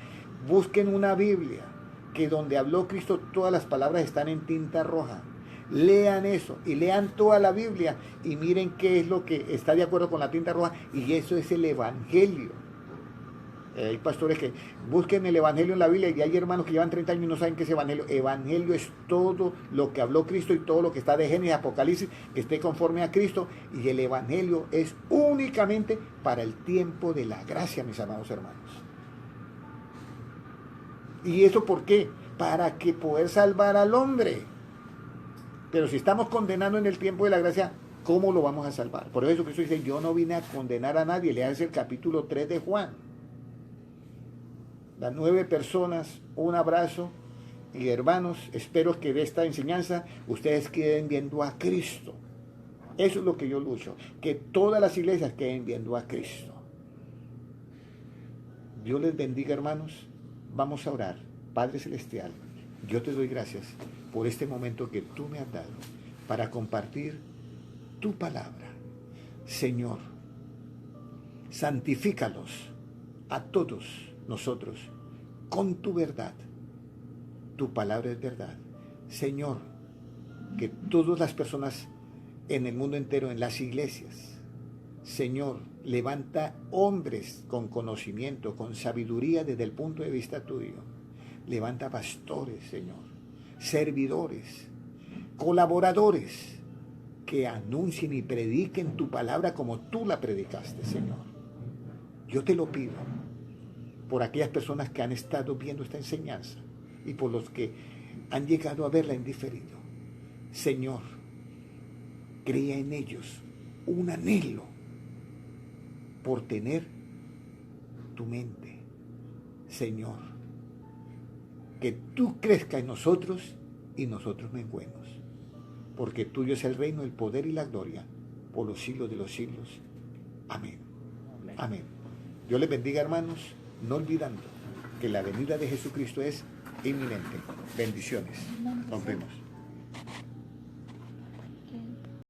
Busquen una Biblia que donde habló Cristo todas las palabras están en tinta roja. Lean eso y lean toda la Biblia y miren qué es lo que está de acuerdo con la tinta roja, y eso es el Evangelio. Hay pastores que busquen el Evangelio en la Biblia y hay hermanos que llevan 30 años y no saben qué es Evangelio. Evangelio es todo lo que habló Cristo y todo lo que está de Génesis y Apocalipsis, que esté conforme a Cristo, y el Evangelio es únicamente para el tiempo de la gracia, mis amados hermanos. ¿Y eso por qué? Para que poder salvar al hombre. Pero si estamos condenando en el tiempo de la gracia, ¿cómo lo vamos a salvar? Por eso Jesucristo dice, yo no vine a condenar a nadie. Leas el capítulo 3 de Juan. Las 9 personas, un abrazo, y hermanos, espero que de esta enseñanza ustedes queden viendo a Cristo. Eso es lo que yo lucho, que todas las iglesias queden viendo a Cristo. Dios les bendiga, hermanos. Vamos a orar. Padre Celestial, yo te doy gracias por este momento que tú me has dado para compartir tu palabra. Señor, santifícalos a todos nosotros con tu verdad. Tu palabra es verdad. Señor, que todas las personas en el mundo entero, en las iglesias, Señor, levanta hombres con conocimiento, con sabiduría desde el punto de vista tuyo. Levanta pastores, Señor, servidores, colaboradores que anuncien y prediquen tu palabra como tú la predicaste, Señor. Yo te lo pido por aquellas personas que han estado viendo esta enseñanza y por los que han llegado a verla en diferido. Señor, crea en ellos un anhelo por tener tu mente. Señor, que tú crezcas en nosotros y nosotros menguemos, porque tuyo es el reino, el poder y la gloria por los siglos de los siglos. Amén. Amén. Amén. Dios les bendiga, hermanos, no olvidando que la venida de Jesucristo es inminente. Bendiciones. Nos vemos.